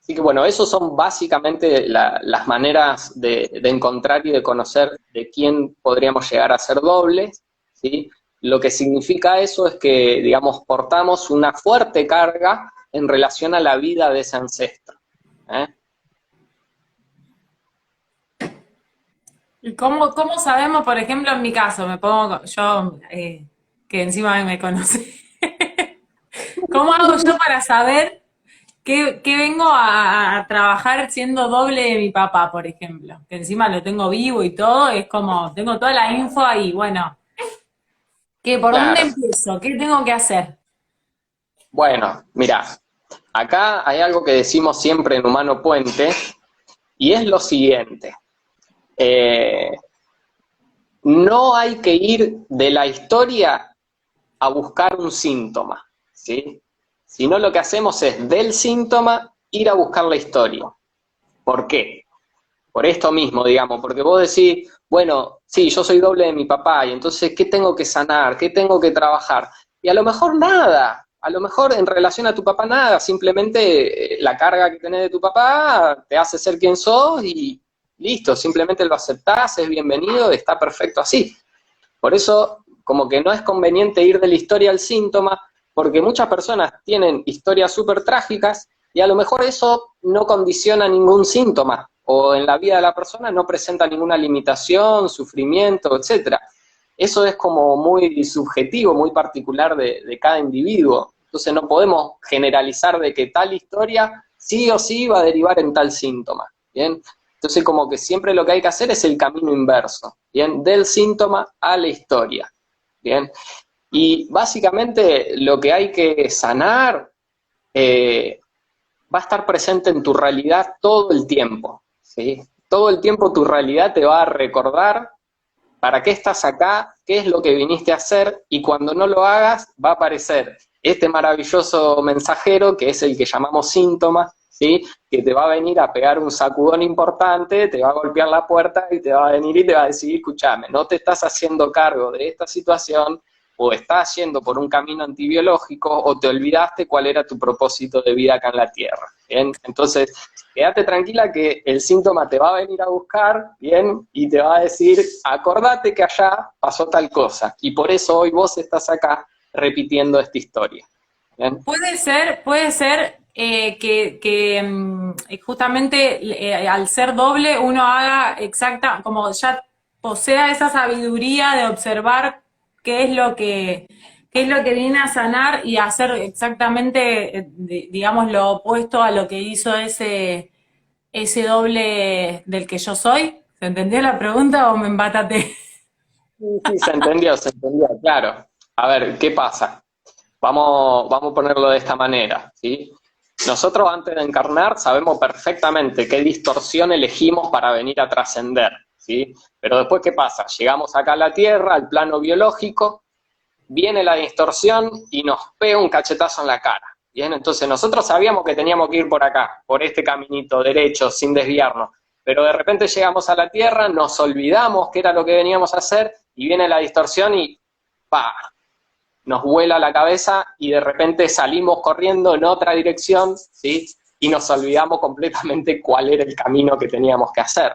Así que bueno, esos son básicamente las maneras de encontrar y de conocer de quién podríamos llegar a ser dobles, ¿sí? Lo que significa eso es que, digamos, portamos una fuerte carga en relación a la vida de ese ancestro, ¿eh? ¿Y cómo sabemos, por ejemplo, en mi caso, me pongo yo, que encima me conoce, ¿cómo hago yo para saber que vengo a trabajar siendo doble de mi papá, por ejemplo? Que encima lo tengo vivo y todo, es como, tengo toda la info ahí, bueno, ¿por dónde Claro. empiezo? ¿Qué tengo que hacer? Bueno, mira, acá hay algo que decimos siempre en Humano Puente, y es lo siguiente. Eh, no hay que ir de la historia a buscar un síntoma, ¿sí? Sino lo que hacemos es del síntoma ir a buscar la historia. ¿Por qué? Por esto mismo, digamos, porque vos decís, bueno, sí, yo soy doble de mi papá, y entonces, ¿qué tengo que sanar? ¿Qué tengo que trabajar? Y a lo mejor nada, a lo mejor en relación a tu papá nada, simplemente la carga que tenés de tu papá te hace ser quien sos y listo, simplemente lo aceptás, es bienvenido, está perfecto así. Por eso, como que no es conveniente ir de la historia al síntoma, porque muchas personas tienen historias súper trágicas y a lo mejor eso no condiciona ningún síntoma, o en la vida de la persona no presenta ninguna limitación, sufrimiento, etcétera. Eso es como muy subjetivo, muy particular de cada individuo. Entonces no podemos generalizar de que tal historia sí o sí va a derivar en tal síntoma, ¿bien? Entonces como que siempre lo que hay que hacer es el camino inverso, ¿bien? Del síntoma a la historia, ¿bien? Y básicamente lo que hay que sanar va a estar presente en tu realidad todo el tiempo, ¿sí? Todo el tiempo tu realidad te va a recordar para qué estás acá, qué es lo que viniste a hacer, y cuando no lo hagas va a aparecer este maravilloso mensajero que es el que llamamos síntoma, ¿sí? Que te va a venir a pegar un sacudón importante, te va a golpear la puerta y te va a venir y te va a decir, escúchame, no te estás haciendo cargo de esta situación, o estás yendo por un camino antibiológico, o te olvidaste cuál era tu propósito de vida acá en la Tierra, ¿bien? Entonces, quédate tranquila que el síntoma te va a venir a buscar, ¿bien? Y te va a decir, acordate que allá pasó tal cosa, y por eso hoy vos estás acá repitiendo esta historia, ¿bien? Puede ser justamente al ser doble uno haga exacta, como ya posea esa sabiduría de observar qué es lo qué es lo que viene a sanar y hacer exactamente, digamos, lo opuesto a lo que hizo ese doble del que yo soy. ¿Se entendió la pregunta o me embataté? Sí, sí, se entendió, claro. A ver, ¿qué pasa? Vamos a ponerlo de esta manera, ¿sí? Nosotros antes de encarnar sabemos perfectamente qué distorsión elegimos para venir a trascender, ¿sí? Pero después, ¿qué pasa? Llegamos acá a la Tierra, al plano biológico, viene la distorsión y nos pega un cachetazo en la cara, ¿bien? Entonces nosotros sabíamos que teníamos que ir por acá, por este caminito derecho, sin desviarnos, pero de repente llegamos a la Tierra, nos olvidamos qué era lo que veníamos a hacer y viene la distorsión y ¡pa! Nos vuela la cabeza y de repente salimos corriendo en otra dirección, ¿sí? Y nos olvidamos completamente cuál era el camino que teníamos que hacer,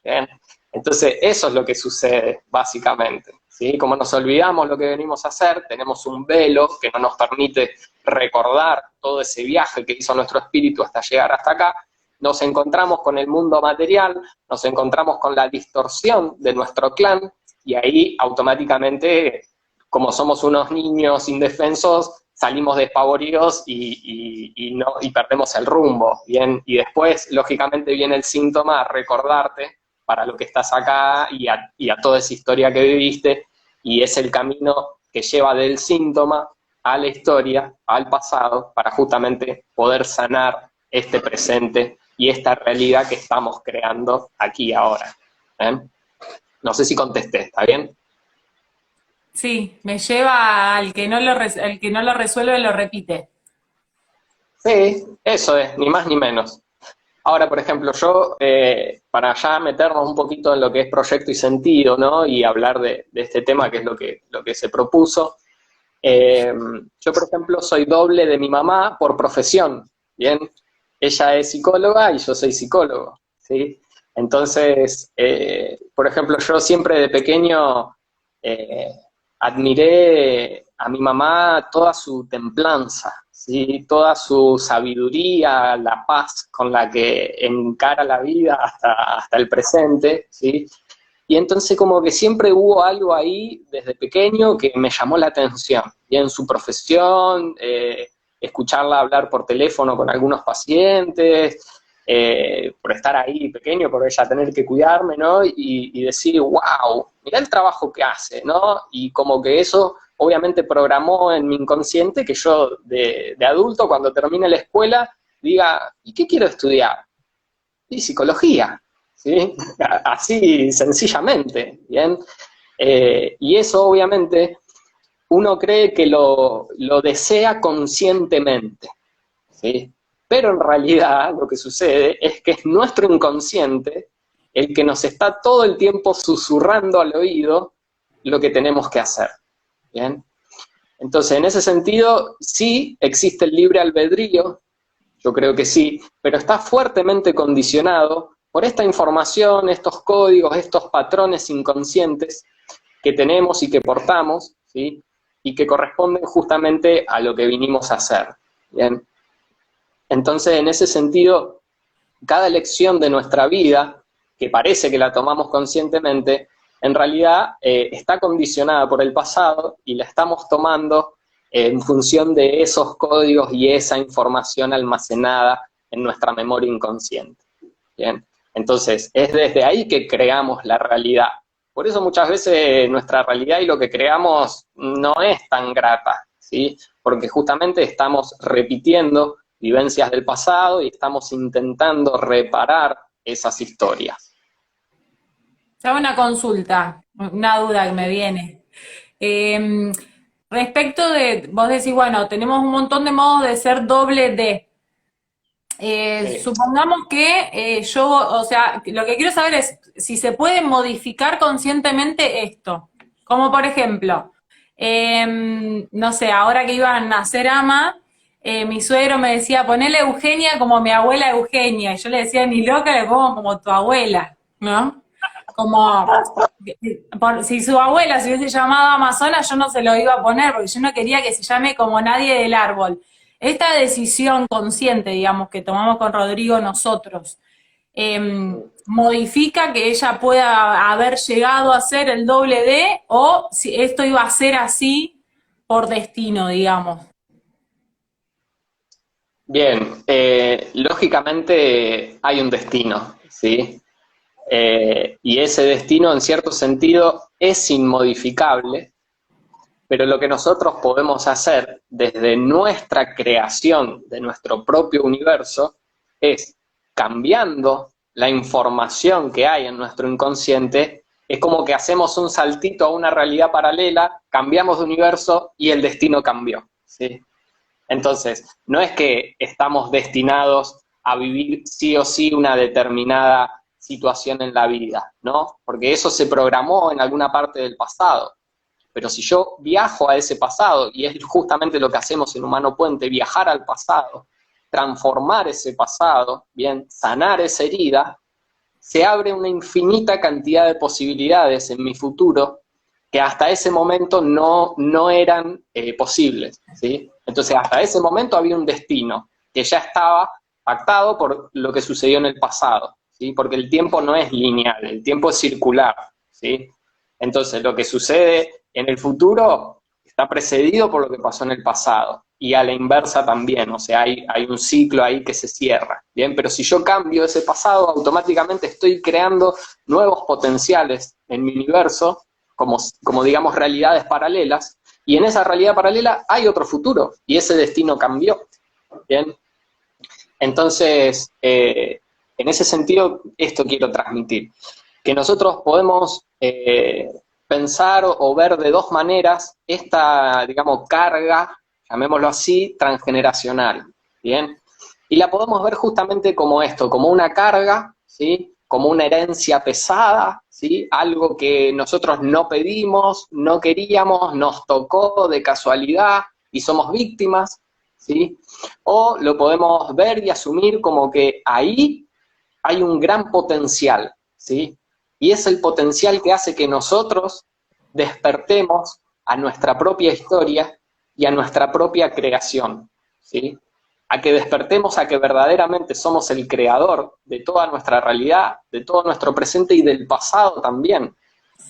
¿bien? Entonces, eso es lo que sucede, básicamente, ¿sí? Como nos olvidamos lo que venimos a hacer, tenemos un velo que no nos permite recordar todo ese viaje que hizo nuestro espíritu hasta llegar hasta acá, nos encontramos con el mundo material, nos encontramos con la distorsión de nuestro clan, y ahí automáticamente, como somos unos niños indefensos, salimos despavoridos y perdemos el rumbo, ¿bien? Y después, lógicamente, viene el síntoma a recordarte para lo que estás acá y a toda esa historia que viviste, y es el camino que lleva del síntoma a la historia, al pasado, para justamente poder sanar este presente y esta realidad que estamos creando aquí y ahora. ¿Eh? No sé si contesté, ¿está bien? Sí, me lleva al que no al que no lo resuelve, lo repite. Sí, eso es, ni más ni menos. Ahora, por ejemplo, yo, para ya meternos un poquito en lo que es proyecto y sentido, ¿no? Y hablar de este tema, que es lo que se propuso, yo, por ejemplo, soy doble de mi mamá por profesión, ¿bien? Ella es psicóloga y yo soy psicólogo, ¿sí? Entonces, por ejemplo, yo siempre de pequeño eh, admiré a mi mamá toda su templanza, ¿sí? Toda su sabiduría, la paz con la que encara la vida hasta el presente, ¿sí? Y entonces como que siempre hubo algo ahí desde pequeño que me llamó la atención, y en su profesión, escucharla hablar por teléfono con algunos pacientes, por estar ahí pequeño, por ella tener que cuidarme, ¿no? Y decir, wow, mirá el trabajo que hace, ¿no? Y como que eso obviamente programó en mi inconsciente que yo de adulto, cuando termine la escuela, diga, ¿y qué quiero estudiar? Y psicología, ¿sí? Así sencillamente, ¿bien? Y eso obviamente uno cree que lo desea conscientemente, ¿sí? Pero en realidad lo que sucede es que es nuestro inconsciente el que nos está todo el tiempo susurrando al oído lo que tenemos que hacer, ¿bien? Entonces, en ese sentido, sí existe el libre albedrío, yo creo que sí, pero está fuertemente condicionado por esta información, estos códigos, estos patrones inconscientes que tenemos y que portamos, ¿sí? Y que corresponden justamente a lo que vinimos a hacer, ¿bien? Entonces, en ese sentido, cada elección de nuestra vida, que parece que la tomamos conscientemente, en realidad está condicionada por el pasado y la estamos tomando en función de esos códigos y esa información almacenada en nuestra memoria inconsciente. ¿Bien? Entonces, es desde ahí que creamos la realidad. Por eso muchas veces nuestra realidad y lo que creamos no es tan grata, ¿sí? Porque justamente estamos repitiendo vivencias del pasado y estamos intentando reparar esas historias. Te hago una consulta, una duda que me viene. Eh, Respecto de, vos decís, bueno, tenemos un montón de modos de ser doble D. Sí. Supongamos que yo, o sea, lo que quiero saber es si se puede modificar conscientemente esto. Como por ejemplo, no sé, ahora que iba a nacer Ama, mi suegro me decía, ponele Eugenia como mi abuela Eugenia. Y yo le decía, ni loca, le pongo como tu abuela, ¿no? Como, si su abuela se hubiese llamado Amazona, yo no se lo iba a poner, porque yo no quería que se llame como nadie del árbol. Esta decisión consciente, digamos, que tomamos con Rodrigo nosotros, modifica que ella pueda haber llegado a ser el doble D, o si esto iba a ser así por destino, digamos. Bien, lógicamente hay un destino, ¿sí? Y ese destino en cierto sentido es inmodificable, pero lo que nosotros podemos hacer desde nuestra creación de nuestro propio universo es, cambiando la información que hay en nuestro inconsciente, es como que hacemos un saltito a una realidad paralela, cambiamos de universo y el destino cambió, ¿sí? Entonces, no es que estamos destinados a vivir sí o sí una determinada situación en la vida, ¿no? Porque eso se programó en alguna parte del pasado. Pero si yo viajo a ese pasado, y es justamente lo que hacemos en Humano Puente, viajar al pasado, transformar ese pasado, bien, sanar esa herida, se abre una infinita cantidad de posibilidades en mi futuro que hasta ese momento no eran posibles, ¿sí? Entonces, hasta ese momento había un destino que ya estaba pactado por lo que sucedió en el pasado, ¿sí? Porque el tiempo no es lineal, el tiempo es circular, ¿sí? Entonces, lo que sucede en el futuro está precedido por lo que pasó en el pasado. Y a la inversa también, o sea, hay un ciclo ahí que se cierra, ¿bien? Pero si yo cambio ese pasado, automáticamente estoy creando nuevos potenciales en mi universo, como digamos realidades paralelas, y en esa realidad paralela hay otro futuro, y ese destino cambió, ¿bien? Entonces, en ese sentido, esto quiero transmitir, que nosotros podemos pensar o ver de dos maneras esta, digamos, carga, llamémoslo así, transgeneracional, ¿bien? Y la podemos ver justamente como esto, como una carga, ¿sí? Como una herencia pesada, ¿sí? Algo que nosotros no pedimos, no queríamos, nos tocó de casualidad y somos víctimas, ¿sí? O lo podemos ver y asumir como que ahí hay un gran potencial, ¿sí? Y es el potencial que hace que nosotros despertemos a nuestra propia historia y a nuestra propia creación, ¿sí? A que despertemos a que verdaderamente somos el creador de toda nuestra realidad, de todo nuestro presente y del pasado también.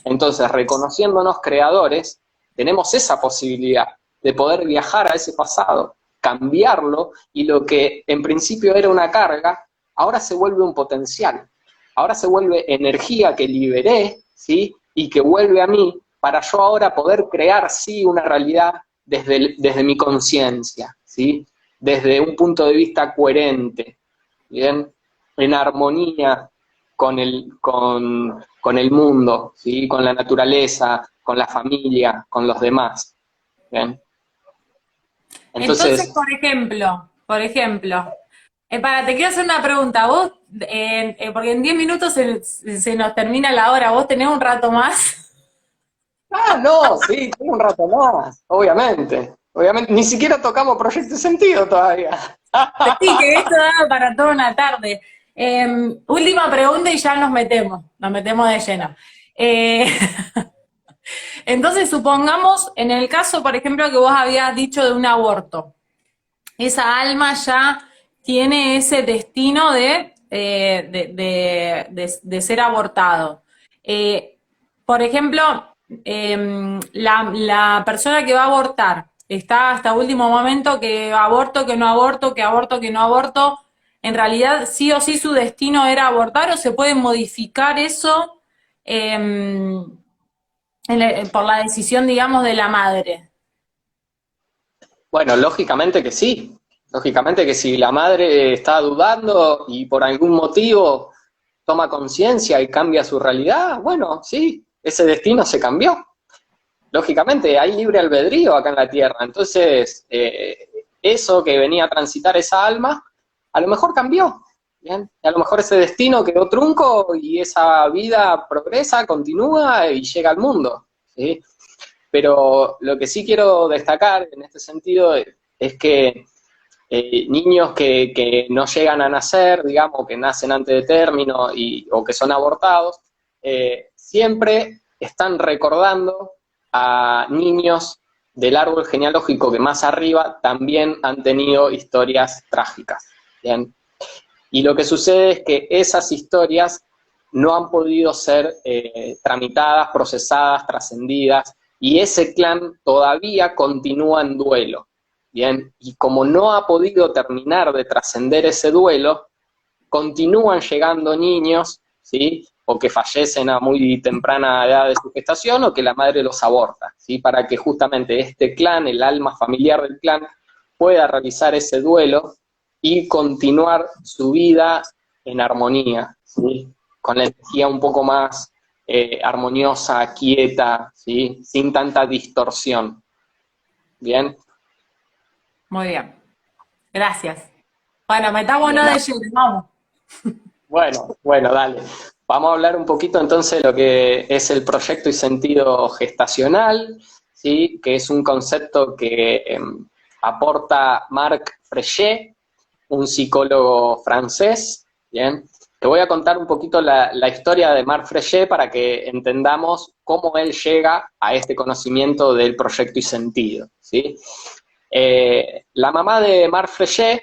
Entonces, reconociéndonos creadores, tenemos esa posibilidad de poder viajar a ese pasado, cambiarlo, y lo que en principio era una carga, ahora se vuelve un potencial, ahora se vuelve energía que liberé, ¿sí? Y que vuelve a mí para yo ahora poder crear, sí, una realidad desde mi conciencia, ¿sí? Desde un punto de vista coherente, ¿bien? En armonía con el mundo, ¿sí? Con la naturaleza, con la familia, con los demás, ¿bien? Entonces, Entonces, por ejemplo, te quiero hacer una pregunta. Vos, porque en 10 minutos se nos termina la hora, ¿vos tenés un rato más? no, sí, tengo un rato más, obviamente, ni siquiera tocamos Proyecto Sentido todavía. Sí, que esto da para toda una tarde. Última pregunta y ya nos metemos de lleno. Eh, entonces, supongamos, en el caso, por ejemplo, que vos habías dicho de un aborto, esa alma ya tiene ese destino de ser abortado. Eh, por ejemplo, la persona que va a abortar está hasta último momento que aborto, que no aborto, que aborto, que no aborto. En realidad, sí o sí su destino era abortar, o se puede modificar eso por la decisión, digamos, de la madre. Bueno, lógicamente que si la madre está dudando y por algún motivo toma conciencia y cambia su realidad, bueno, sí, ese destino se cambió. Lógicamente, hay libre albedrío acá en la Tierra, entonces eso que venía a transitar esa alma, a lo mejor cambió, ¿bien? Y a lo mejor ese destino quedó trunco y esa vida progresa, continúa y llega al mundo, ¿sí? Pero lo que sí quiero destacar en este sentido es que niños que no llegan a nacer, digamos, que nacen antes de término o que son abortados, siempre están recordando a niños del árbol genealógico que más arriba también han tenido historias trágicas, ¿bien? Y lo que sucede es que esas historias no han podido ser tramitadas, procesadas, trascendidas, y ese clan todavía continúa en duelo, ¿bien? Y como no ha podido terminar de trascender ese duelo, continúan llegando niños, ¿sí? O que fallecen a muy temprana edad de su gestación, o que la madre los aborta, ¿sí? Para que justamente este clan, el alma familiar del clan, pueda realizar ese duelo y continuar su vida en armonía, ¿sí? Con la energía un poco más armoniosa, quieta, ¿sí? Sin tanta distorsión. ¿Bien? Muy bien. Gracias. Bueno, De metámonos nada. de lleno, vamos. Bueno, dale. Vamos a hablar un poquito entonces de lo que es el proyecto y sentido gestacional, ¿sí? Que es un concepto que aporta Marc Frechet, un psicólogo francés, ¿bien? Te voy a contar un poquito la historia de Marc Frechet para que entendamos cómo él llega a este conocimiento del proyecto y sentido, ¿sí? La mamá de Marc Frechet,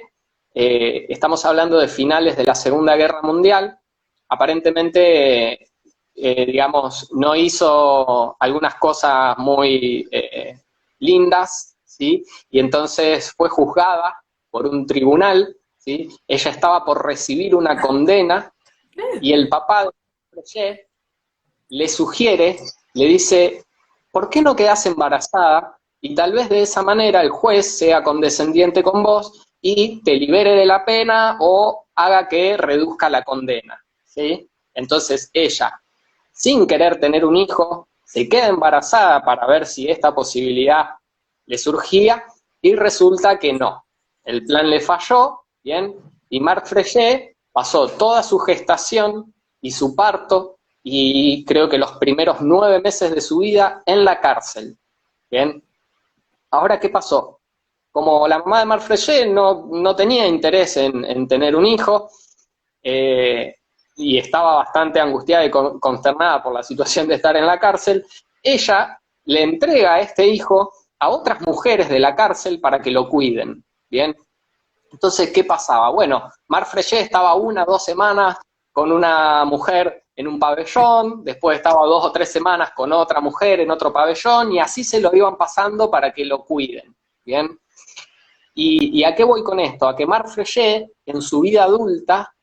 estamos hablando de finales de la Segunda Guerra Mundial, aparentemente, digamos, no hizo algunas cosas muy lindas, ¿sí? Y entonces fue juzgada por un tribunal, ¿sí? Ella estaba por recibir una condena y el papá de Freyé le sugiere, le dice, ¿por qué no quedás embarazada? Y tal vez de esa manera el juez sea condescendiente con vos y te libere de la pena o haga que reduzca la condena, ¿sí? Entonces ella, sin querer tener un hijo, se queda embarazada para ver si esta posibilidad le surgía y resulta que no. El plan le falló, ¿bien? Y Marc Freyé pasó toda su gestación y su parto y creo que los primeros 9 meses de su vida en la cárcel, ¿bien? Ahora, ¿qué pasó? Como la mamá de Marc Freyé no tenía interés en tener un hijo, y estaba bastante angustiada y consternada por la situación de estar en la cárcel, ella le entrega a este hijo a otras mujeres de la cárcel para que lo cuiden, ¿bien? Entonces, ¿qué pasaba? Bueno, Marc Freyé estaba 1 o 2 semanas con una mujer en un pabellón, después estaba 2 o 3 semanas con otra mujer en otro pabellón, y así se lo iban pasando para que lo cuiden, ¿bien? ¿Y a qué voy con esto? A que Marc Freyé, en su vida adulta,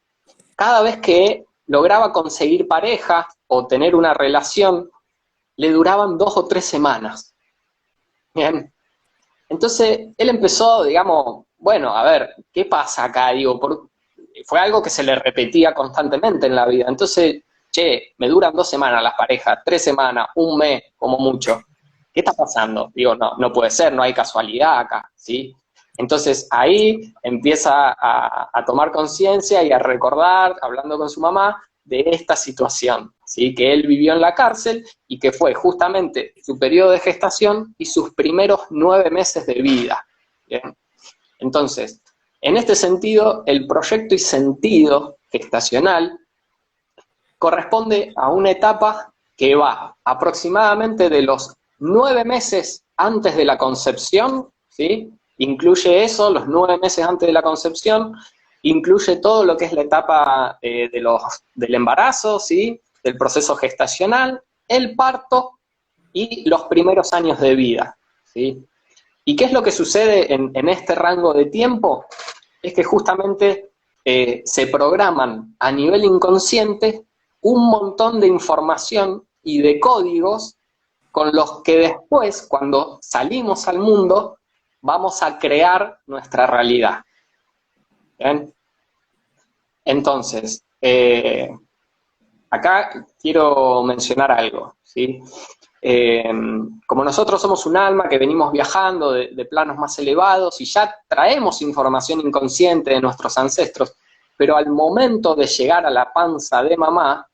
cada vez que lograba conseguir pareja o tener una relación, le duraban 2 o 3 semanas, ¿bien? Entonces, él empezó, digamos, bueno, a ver, ¿qué pasa acá? Digo, fue algo que se le repetía constantemente en la vida. Entonces, che, me duran 2 semanas las parejas, 3 semanas, un mes, como mucho. ¿Qué está pasando? Digo, no puede ser, no hay casualidad acá, ¿sí? Entonces, ahí empieza a tomar conciencia y a recordar, hablando con su mamá, de esta situación, ¿sí? Que él vivió en la cárcel y que fue justamente su periodo de gestación y sus primeros 9 meses de vida, ¿bien? Entonces, en este sentido, el proyecto y sentido gestacional corresponde a una etapa que va aproximadamente de los 9 meses antes de la concepción, ¿sí? Incluye eso, los 9 meses antes de la concepción, incluye todo lo que es la etapa del embarazo, ¿sí? Del proceso gestacional, el parto y los primeros años de vida, ¿sí? ¿Y qué es lo que sucede en este rango de tiempo? Es que justamente se programan a nivel inconsciente un montón de información y de códigos con los que después, cuando salimos al mundo, vamos a crear nuestra realidad. ¿Bien? Entonces, acá quiero mencionar algo, ¿sí? Como nosotros somos un alma que venimos viajando de planos más elevados y ya traemos información inconsciente de nuestros ancestros, pero al momento de llegar a la panza de mamá,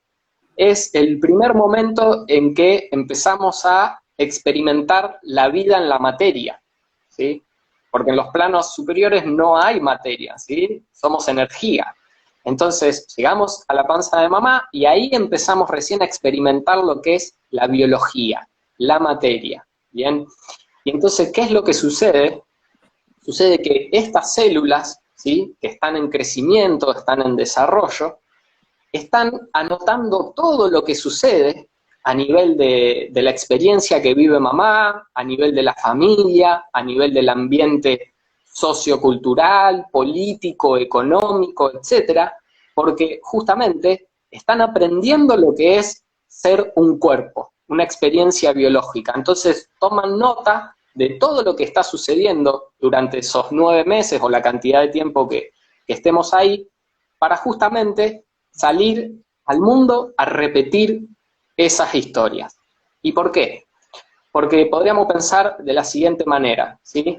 es el primer momento en que empezamos a experimentar la vida en la materia, ¿sí? Porque en los planos superiores no hay materia, ¿sí? Somos energía. Entonces, llegamos a la panza de mamá y ahí empezamos recién a experimentar lo que es la biología, la materia, ¿bien? Y entonces, ¿qué es lo que sucede? Sucede que estas células, ¿sí? Que están en crecimiento, están en desarrollo, están anotando todo lo que sucede a nivel de la experiencia que vive mamá, a nivel de la familia, a nivel del ambiente sociocultural, político, económico, etcétera, porque justamente están aprendiendo lo que es ser un cuerpo, una experiencia biológica. Entonces toman nota de todo lo que está sucediendo durante esos 9 meses o la cantidad de tiempo que estemos ahí, para justamente salir al mundo a repetir esas historias. ¿Y por qué? Porque podríamos pensar de la siguiente manera, ¿sí?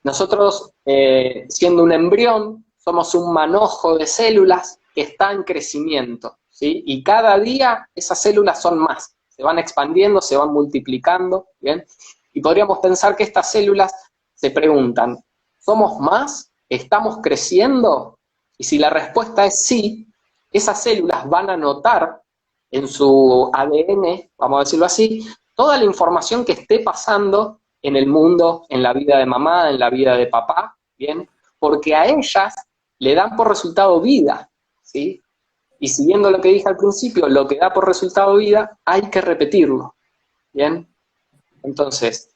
Nosotros, siendo un embrión, somos un manojo de células que está en crecimiento, ¿sí? Y cada día esas células son más, se van expandiendo, se van multiplicando, ¿bien? Y podríamos pensar que estas células se preguntan, ¿somos más? ¿Estamos creciendo? Y si la respuesta es sí, esas células van a anotar en su ADN, vamos a decirlo así, toda la información que esté pasando en el mundo, en la vida de mamá, en la vida de papá, ¿bien? Porque a ellas le dan por resultado vida, ¿sí? Y siguiendo lo que dije al principio, lo que da por resultado vida, hay que repetirlo, ¿bien? Entonces,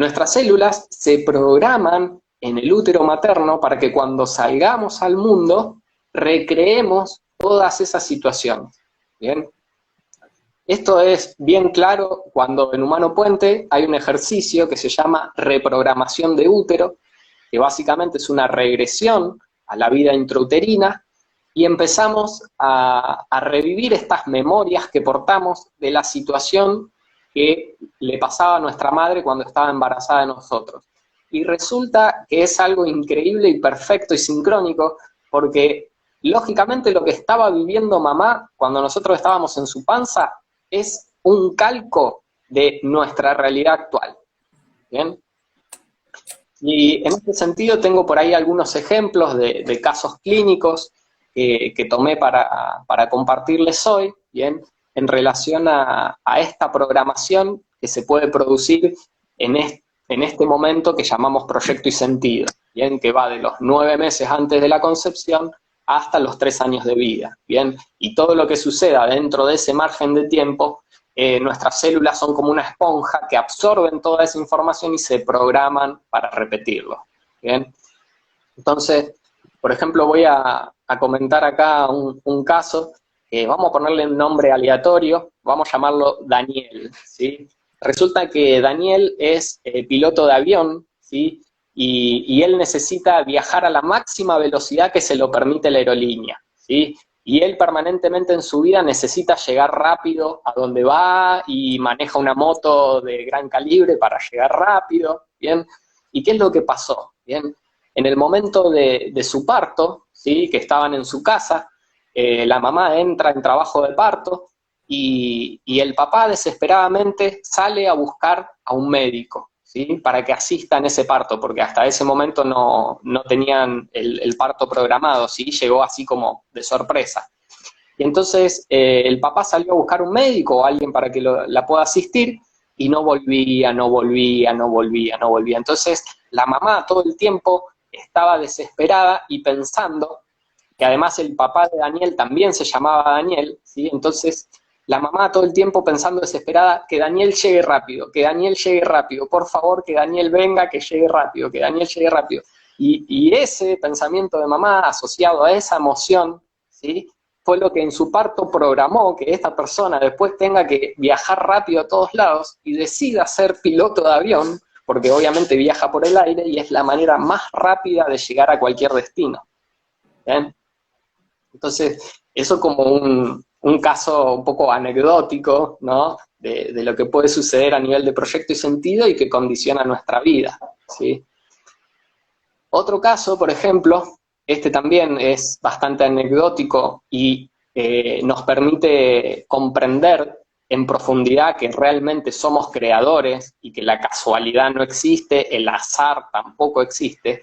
nuestras células se programan en el útero materno para que cuando salgamos al mundo recreemos todas esas situaciones. ¿Bien? Esto es bien claro cuando en Humano Puente hay un ejercicio que se llama reprogramación de útero, que básicamente es una regresión a la vida intrauterina, y empezamos a revivir estas memorias que portamos de la situación que le pasaba a nuestra madre cuando estaba embarazada de nosotros. Y resulta que es algo increíble y perfecto y sincrónico, porque lógicamente lo que estaba viviendo mamá cuando nosotros estábamos en su panza es un calco de nuestra realidad actual. ¿Bien? Y en este sentido tengo por ahí algunos ejemplos de casos clínicos que tomé para compartirles hoy, ¿bien? En relación a esta programación que se puede producir en este momento que llamamos proyecto y sentido, ¿bien? Que va de los 9 meses antes de la concepción hasta los 3 años de vida, ¿bien? Y todo lo que suceda dentro de ese margen de tiempo, nuestras células son como una esponja que absorben toda esa información y se programan para repetirlo, ¿bien? Entonces, por ejemplo, voy a comentar acá un caso, vamos a ponerle un nombre aleatorio, vamos a llamarlo Daniel, ¿sí? Resulta que Daniel es piloto de avión, ¿sí? Y él necesita viajar a la máxima velocidad que se lo permite la aerolínea, ¿sí? Y él permanentemente en su vida necesita llegar rápido a donde va y maneja una moto de gran calibre para llegar rápido, ¿bien? ¿Y qué es lo que pasó? ¿Bien? En el momento de su parto, ¿sí? Que estaban en su casa, la mamá entra en trabajo de parto y el papá desesperadamente sale a buscar a un médico, ¿sí? Para que asista en ese parto, porque hasta ese momento no tenían el parto programado, ¿sí? Llegó así como de sorpresa. Y entonces el papá salió a buscar un médico o alguien para que la pueda asistir y no volvía, no volvía, no volvía, no volvía. Entonces la mamá todo el tiempo estaba desesperada y pensando que además el papá de Daniel también se llamaba Daniel, ¿sí? Entonces la mamá todo el tiempo pensando desesperada que Daniel llegue rápido, por favor que Daniel venga, que llegue rápido, que Daniel llegue rápido. Y ese pensamiento de mamá asociado a esa emoción, ¿sí? Fue lo que en su parto programó que esta persona después tenga que viajar rápido a todos lados y decida ser piloto de avión, porque obviamente viaja por el aire y es la manera más rápida de llegar a cualquier destino. ¿Bien? Entonces, eso como un caso un poco anecdótico, ¿no? De lo que puede suceder a nivel de proyecto y sentido y que condiciona nuestra vida, ¿sí? Otro caso, por ejemplo, este también es bastante anecdótico y nos permite comprender en profundidad que realmente somos creadores y que la casualidad no existe, el azar tampoco existe,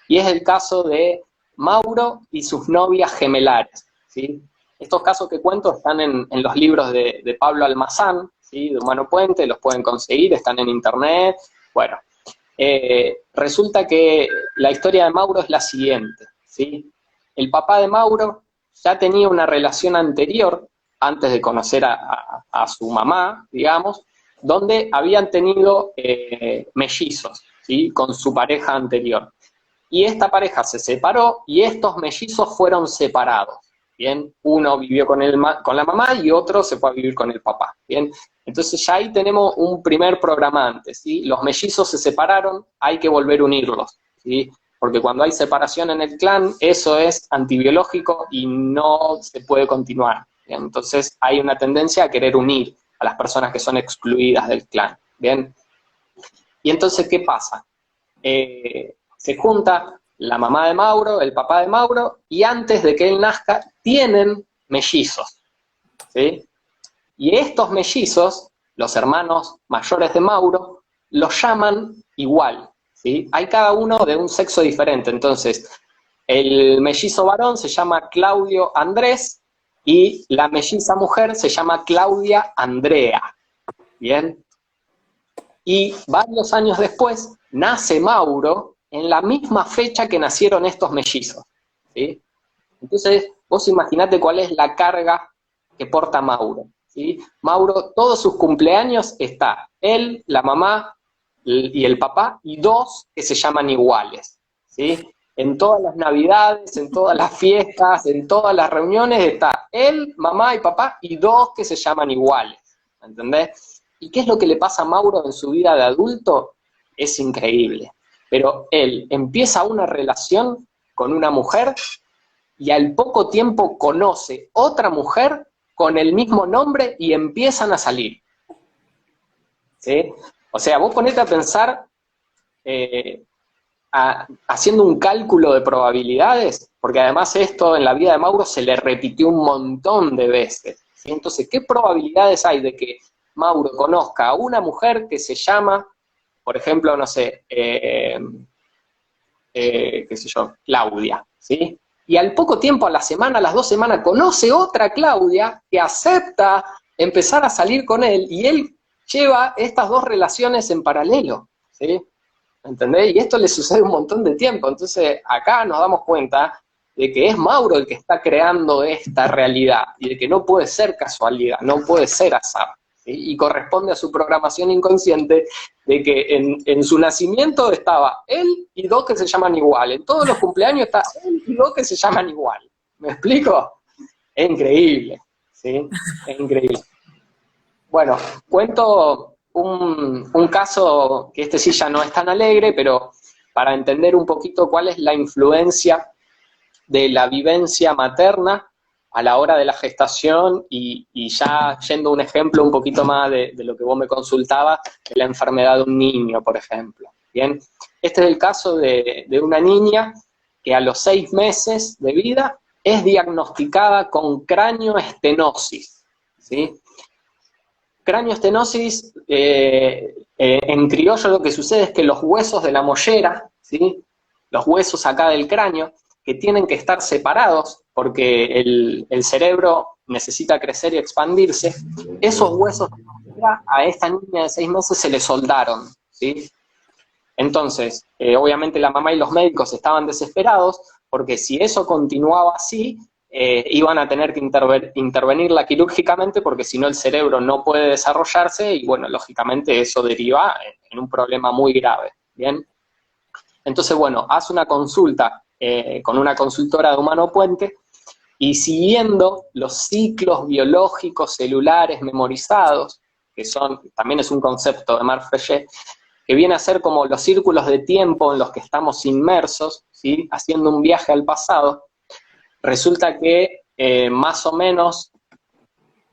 y es el caso de Mauro y sus novias gemelares, ¿sí? Estos casos que cuento están en los libros de Pablo Almazán, ¿sí? De Humano Puente, los pueden conseguir, están en internet. Bueno, resulta que la historia de Mauro es la siguiente, ¿sí? El papá de Mauro ya tenía una relación anterior, antes de conocer a su mamá, digamos, donde habían tenido mellizos, ¿sí? Con su pareja anterior. Y esta pareja se separó y estos mellizos fueron separados, ¿bien? Uno vivió con la mamá y otro se fue a vivir con el papá, ¿bien? Entonces ya ahí tenemos un primer programante, ¿sí? Los mellizos se separaron, hay que volver a unirlos, ¿sí? Porque cuando hay separación en el clan, eso es antibiológico y no se puede continuar, ¿bien? Entonces hay una tendencia a querer unir a las personas que son excluidas del clan, ¿bien? Y entonces, ¿qué pasa? Se junta la mamá de Mauro, el papá de Mauro, y antes de que él nazca, tienen mellizos, ¿sí? Y estos mellizos, los hermanos mayores de Mauro, los llaman igual, ¿sí? Hay cada uno de un sexo diferente, entonces, el mellizo varón se llama Claudio Andrés, y la melliza mujer se llama Claudia Andrea, ¿bien? Y varios años después, nace Mauro, en la misma fecha que nacieron estos mellizos, ¿sí? Entonces, vos imaginate cuál es la carga que porta Mauro, ¿sí? Mauro, todos sus cumpleaños está él, la mamá y el papá, y dos que se llaman iguales, ¿sí? En todas las navidades, en todas las fiestas, en todas las reuniones está él, mamá y papá, y dos que se llaman iguales, ¿entendés? ¿Y qué es lo que le pasa a Mauro en su vida de adulto? Es increíble. Pero él empieza una relación con una mujer y al poco tiempo conoce otra mujer con el mismo nombre y empiezan a salir, ¿sí? O sea, vos ponete a pensar, haciendo un cálculo de probabilidades, porque además esto en la vida de Mauro se le repitió un montón de veces, ¿sí? Entonces, ¿qué probabilidades hay de que Mauro conozca a una mujer que se llama, por ejemplo, no sé, qué sé yo, Claudia, ¿sí? Y al poco tiempo, a la semana, a las 2 semanas, conoce otra Claudia que acepta empezar a salir con él y él lleva estas dos relaciones en paralelo, ¿sí? ¿Entendés? Y esto le sucede un montón de tiempo. Entonces, acá nos damos cuenta de que es Mauro el que está creando esta realidad y de que no puede ser casualidad, no puede ser azar, ¿sí? Y corresponde a su programación inconsciente de que en su nacimiento estaba él y dos que se llaman igual. En todos los cumpleaños está él y dos que se llaman igual. ¿Me explico? Es increíble, ¿sí? Es increíble. Bueno, cuento un caso que este sí ya no es tan alegre, pero para entender un poquito cuál es la influencia de la vivencia materna a la hora de la gestación y ya yendo a un ejemplo un poquito más de lo que vos me consultabas, de la enfermedad de un niño, por ejemplo. Bien, este es el caso de una niña que a los 6 meses de vida es diagnosticada con craneoestenosis, ¿sí? Craneoestenosis, en criollo lo que sucede es que los huesos de la mollera, ¿sí? Los huesos acá del cráneo, que tienen que estar separados porque el cerebro necesita crecer y expandirse, esos huesos de la mollera a esta niña de 6 meses se le soldaron, ¿sí? Entonces, obviamente la mamá y los médicos estaban desesperados porque si eso continuaba así, iban a tener que intervenirla quirúrgicamente porque si no el cerebro no puede desarrollarse y bueno, lógicamente eso deriva en un problema muy grave, ¿bien? Entonces, bueno, hace una consulta con una consultora de Humano Puente y siguiendo los ciclos biológicos celulares memorizados, que son, también es un concepto de Marc Fréchet, que viene a ser como los círculos de tiempo en los que estamos inmersos, ¿sí? Haciendo un viaje al pasado, resulta que más o menos,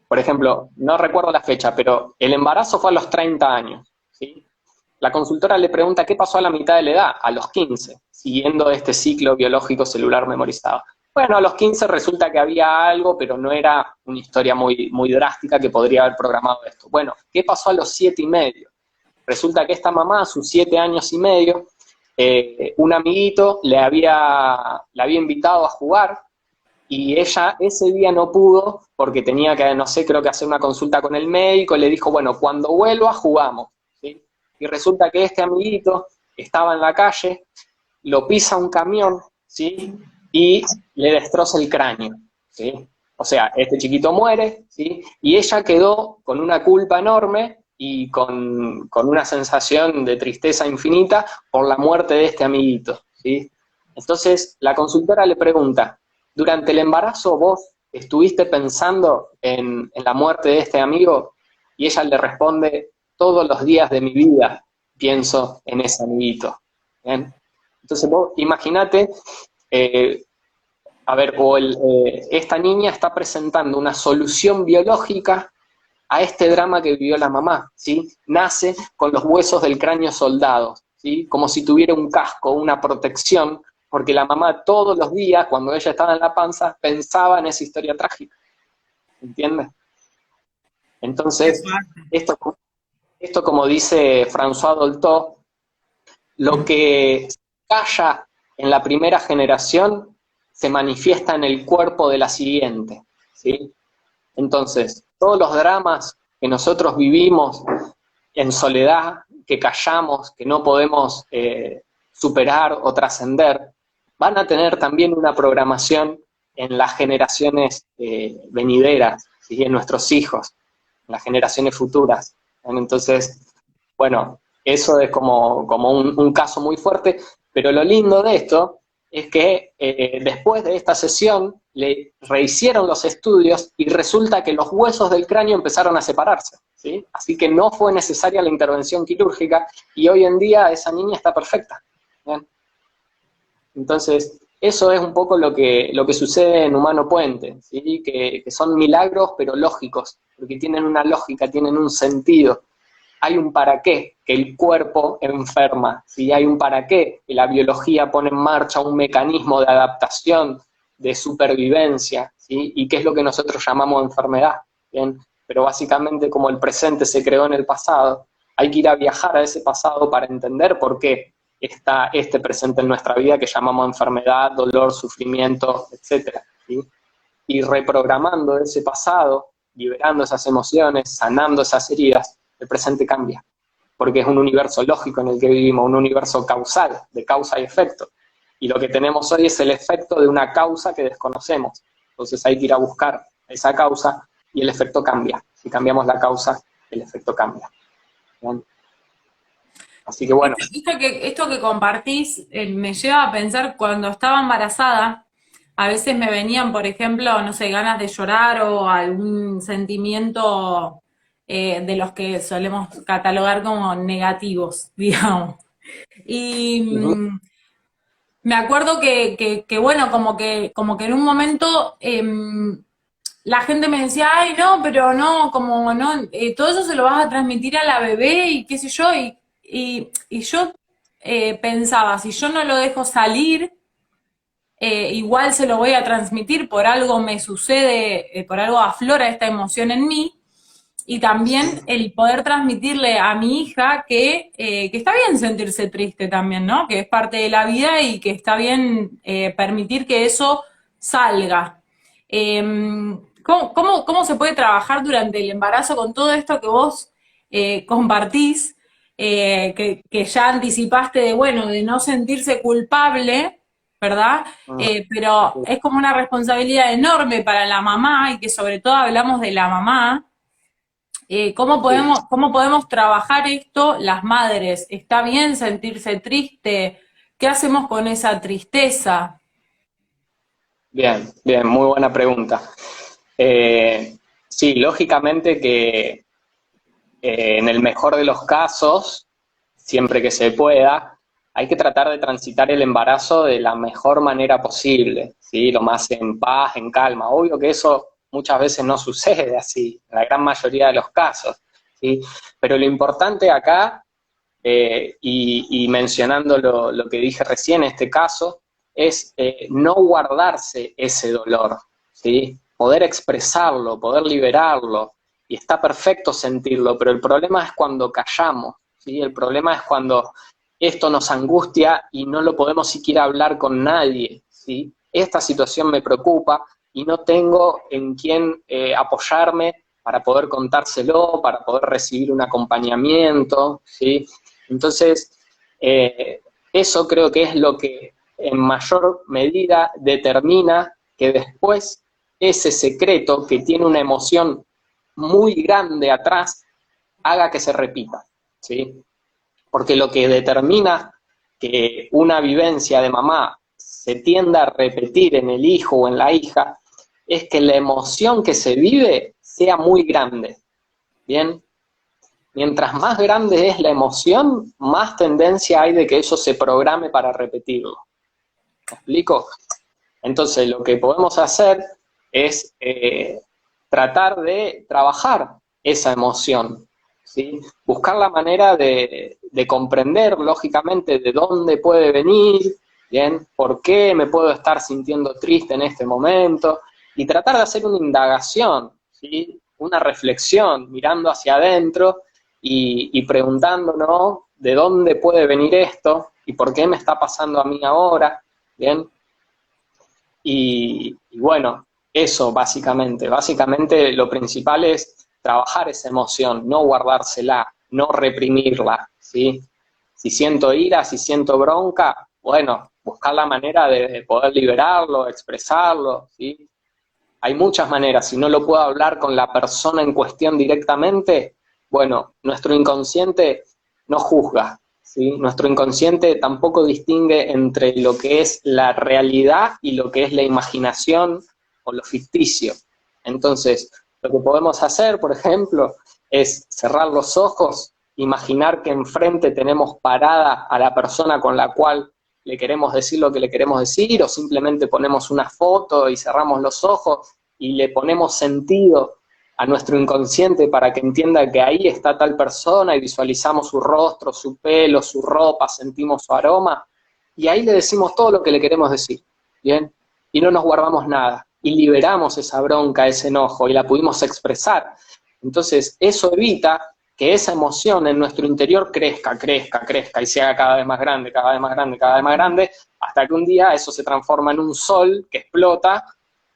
por ejemplo, no recuerdo la fecha, pero el embarazo fue a los 30 años, ¿sí? La consultora le pregunta qué pasó a la mitad de la edad, a los 15, siguiendo este ciclo biológico celular memorizado. Bueno, a los 15 resulta que había algo, pero no era una historia muy, muy drástica que podría haber programado esto. Bueno, ¿qué pasó a los 7 y medio? Resulta que esta mamá, a sus 7 años y medio, un amiguito la había invitado a jugar y ella ese día no pudo porque tenía que, no sé, creo que hacer una consulta con el médico, y le dijo, bueno, cuando vuelva jugamos, ¿sí? Y resulta que este amiguito estaba en la calle, lo pisa un camión, ¿sí? Y le destroza el cráneo, ¿sí? O sea, este chiquito muere, ¿sí? Y ella quedó con una culpa enorme y con una sensación de tristeza infinita por la muerte de este amiguito, ¿sí? Entonces, la consultora le pregunta, ¿durante el embarazo vos estuviste pensando en la muerte de este amigo? Y ella le responde, todos los días de mi vida pienso en ese amiguito. ¿Bien? Entonces vos imaginate, a ver, esta niña está presentando una solución biológica a este drama que vivió la mamá, ¿sí? Nace con los huesos del cráneo soldados, ¿sí? Como si tuviera un casco, una protección, porque la mamá todos los días, cuando ella estaba en la panza, pensaba en esa historia trágica, ¿entiendes? Qué Entonces, fuerte. esto como dice François Dolto, lo que se calla en la primera generación se manifiesta en el cuerpo de la siguiente, ¿sí? Entonces, todos los dramas que nosotros vivimos en soledad, que callamos, que no podemos superar o trascender, van a tener también una programación en las generaciones venideras, ¿sí? En nuestros hijos, en las generaciones futuras. Entonces, bueno, eso es como un caso muy fuerte, pero lo lindo de esto es que después de esta sesión le rehicieron los estudios y resulta que los huesos del cráneo empezaron a separarse, ¿sí? Así que no fue necesaria la intervención quirúrgica y hoy en día esa niña está perfecta. ¿Bien? Entonces, eso es un poco lo que sucede en Humano Puente, ¿sí? Que son milagros pero lógicos, porque tienen una lógica, tienen un sentido. Hay un para qué que el cuerpo enferma, ¿sí? Hay un para qué que la biología pone en marcha un mecanismo de adaptación, de supervivencia, ¿sí? Y qué es lo que nosotros llamamos enfermedad, ¿bien? Pero básicamente como el presente se creó en el pasado, hay que ir a viajar a ese pasado para entender por qué está este presente en nuestra vida que llamamos enfermedad, dolor, sufrimiento, etcétera, ¿sí? Y reprogramando ese pasado, liberando esas emociones, sanando esas heridas, el presente cambia, porque es un universo lógico en el que vivimos, un universo causal, de causa y efecto. Y lo que tenemos hoy es el efecto de una causa que desconocemos. Entonces hay que ir a buscar esa causa y el efecto cambia. Si cambiamos la causa, el efecto cambia. ¿Bien? Así que bueno. Esto que compartís me lleva a pensar cuando estaba embarazada, a veces me venían, por ejemplo, no sé, ganas de llorar o algún sentimiento de los que solemos catalogar como negativos, digamos. Y me acuerdo que, bueno, como que en un momento la gente me decía, ay, no, pero no, como no, todo eso se lo vas a transmitir a la bebé y qué sé yo, y yo pensaba, si yo no lo dejo salir, igual se lo voy a transmitir, por algo me sucede, por algo aflora esta emoción en mí, y también el poder transmitirle a mi hija que está bien sentirse triste también, ¿no? Que es parte de la vida y que está bien permitir que eso salga. ¿Cómo se puede trabajar durante el embarazo con todo esto que vos compartís, que ya anticipaste de, bueno, de no sentirse culpable, ¿verdad? Pero es como una responsabilidad enorme para la mamá y que sobre todo hablamos de la mamá. Sí. ¿Cómo podemos trabajar esto las madres? ¿Está bien sentirse triste? ¿Qué hacemos con esa tristeza? Bien, bien, muy buena pregunta. Sí, lógicamente que en el mejor de los casos, siempre que se pueda, hay que tratar de transitar el embarazo de la mejor manera posible, ¿sí? Lo más en paz, en calma. Obvio que eso muchas veces no sucede así, en la gran mayoría de los casos, ¿sí? Pero lo importante acá, y mencionando lo que dije recién, en este caso, es no guardarse ese dolor, ¿sí? Poder expresarlo, poder liberarlo, y está perfecto sentirlo, pero el problema es cuando callamos, ¿sí? El problema es cuando esto nos angustia y no lo podemos siquiera hablar con nadie, ¿sí? Esta situación me preocupa y no tengo en quién apoyarme para poder contárselo, para poder recibir un acompañamiento, ¿sí? Entonces, eso creo que es lo que en mayor medida determina que después ese secreto que tiene una emoción muy grande atrás haga que se repita, ¿sí? Porque lo que determina que una vivencia de mamá se tienda a repetir en el hijo o en la hija es que la emoción que se vive sea muy grande, ¿bien? Mientras más grande es la emoción, más tendencia hay de que eso se programe para repetirlo. ¿Me explico? Entonces, lo que podemos hacer es tratar de trabajar esa emoción, ¿sí? Buscar la manera de comprender, lógicamente, de dónde puede venir, ¿bien? ¿Por qué me puedo estar sintiendo triste en este momento? Y tratar de hacer una indagación, ¿sí? Una reflexión, mirando hacia adentro y preguntándonos de dónde puede venir esto y por qué me está pasando a mí ahora, ¿bien? Y bueno, eso básicamente. Básicamente lo principal es trabajar esa emoción, no guardársela, no reprimirla, ¿sí? Si siento ira, si siento bronca, bueno, buscar la manera de poder liberarlo, expresarlo, ¿sí? Hay muchas maneras. Si no lo puedo hablar con la persona en cuestión directamente, bueno, nuestro inconsciente no juzga, ¿sí? Nuestro inconsciente tampoco distingue entre lo que es la realidad y lo que es la imaginación o lo ficticio. Entonces, lo que podemos hacer, por ejemplo, es cerrar los ojos, imaginar que enfrente tenemos parada a la persona con la cual le queremos decir lo que le queremos decir, o simplemente ponemos una foto y cerramos los ojos y le ponemos sentido a nuestro inconsciente para que entienda que ahí está tal persona y visualizamos su rostro, su pelo, su ropa, sentimos su aroma, y ahí le decimos todo lo que le queremos decir, ¿bien? Y no nos guardamos nada, y liberamos esa bronca, ese enojo, y la pudimos expresar. Entonces, eso evita que esa emoción en nuestro interior crezca, crezca, crezca, y se haga cada vez más grande, cada vez más grande, cada vez más grande, hasta que un día eso se transforma en un sol que explota,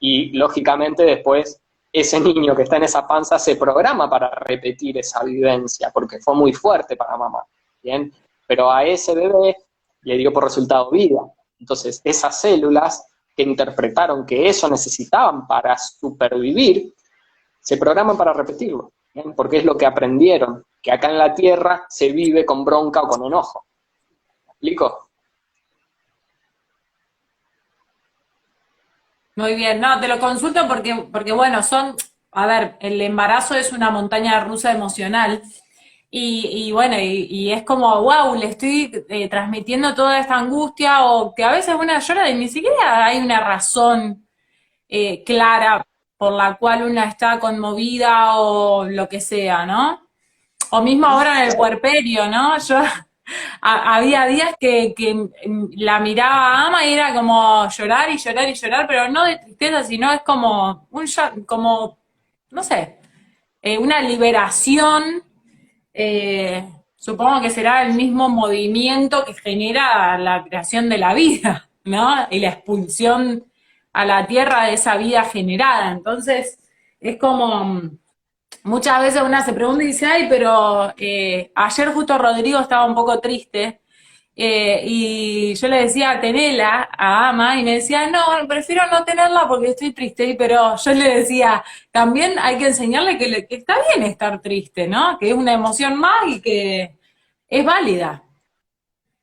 y lógicamente después ese niño que está en esa panza se programa para repetir esa vivencia, porque fue muy fuerte para mamá, ¿bien? Pero a ese bebé le dio por resultado vida. Entonces, esas células que interpretaron que eso necesitaban para supervivir, se programan para repetirlo, ¿bien? Porque es lo que aprendieron, que acá en la Tierra se vive con bronca o con enojo. ¿Me explico? Muy bien, no, te lo consulto porque bueno, a ver, el embarazo es una montaña rusa emocional y bueno, y es como, wow, le estoy transmitiendo toda esta angustia o que a veces una llora y ni siquiera hay una razón clara por la cual una está conmovida o lo que sea, ¿no? O mismo ahora en el puerperio, ¿no? Yo había días que la miraba a Ama y era como llorar y llorar y llorar, pero no de tristeza, sino es como como, no sé, una liberación. Supongo que será el mismo movimiento que genera la creación de la vida, ¿no? Y la expulsión a la tierra de esa vida generada. Entonces, es como muchas veces una se pregunta y dice, ay, pero ayer justo Rodrigo estaba un poco triste y yo le decía, tenela a Ama y me decía, no, prefiero no tenerla porque estoy triste, pero yo le decía, también hay que enseñarle que está bien estar triste, ¿no? Que es una emoción más y que es válida.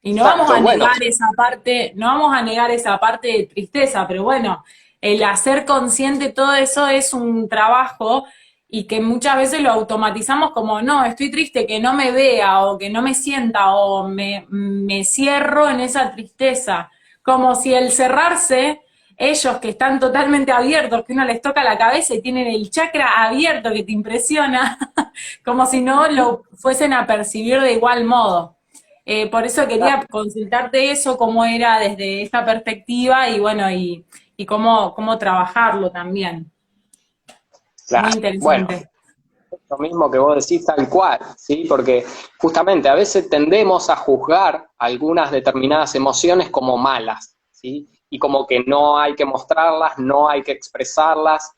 Y no vamos Exacto, a bueno, negar esa parte, no vamos a negar esa parte de tristeza, pero bueno, el hacer consciente todo eso es un trabajo y que muchas veces lo automatizamos como, no, estoy triste, que no me vea o que no me sienta o me cierro en esa tristeza. Como si el cerrarse, ellos que están totalmente abiertos, que uno les toca la cabeza y tienen el chakra abierto que te impresiona, como si no lo fuesen a percibir de igual modo. Por eso quería consultarte eso, cómo era desde esta perspectiva y bueno, y cómo trabajarlo también. Muy claro, bueno, interesante. lo mismo que vos decís tal cual, ¿sí? Porque justamente a veces tendemos a juzgar algunas determinadas emociones como malas, ¿sí? Y como que no hay que mostrarlas, no hay que expresarlas,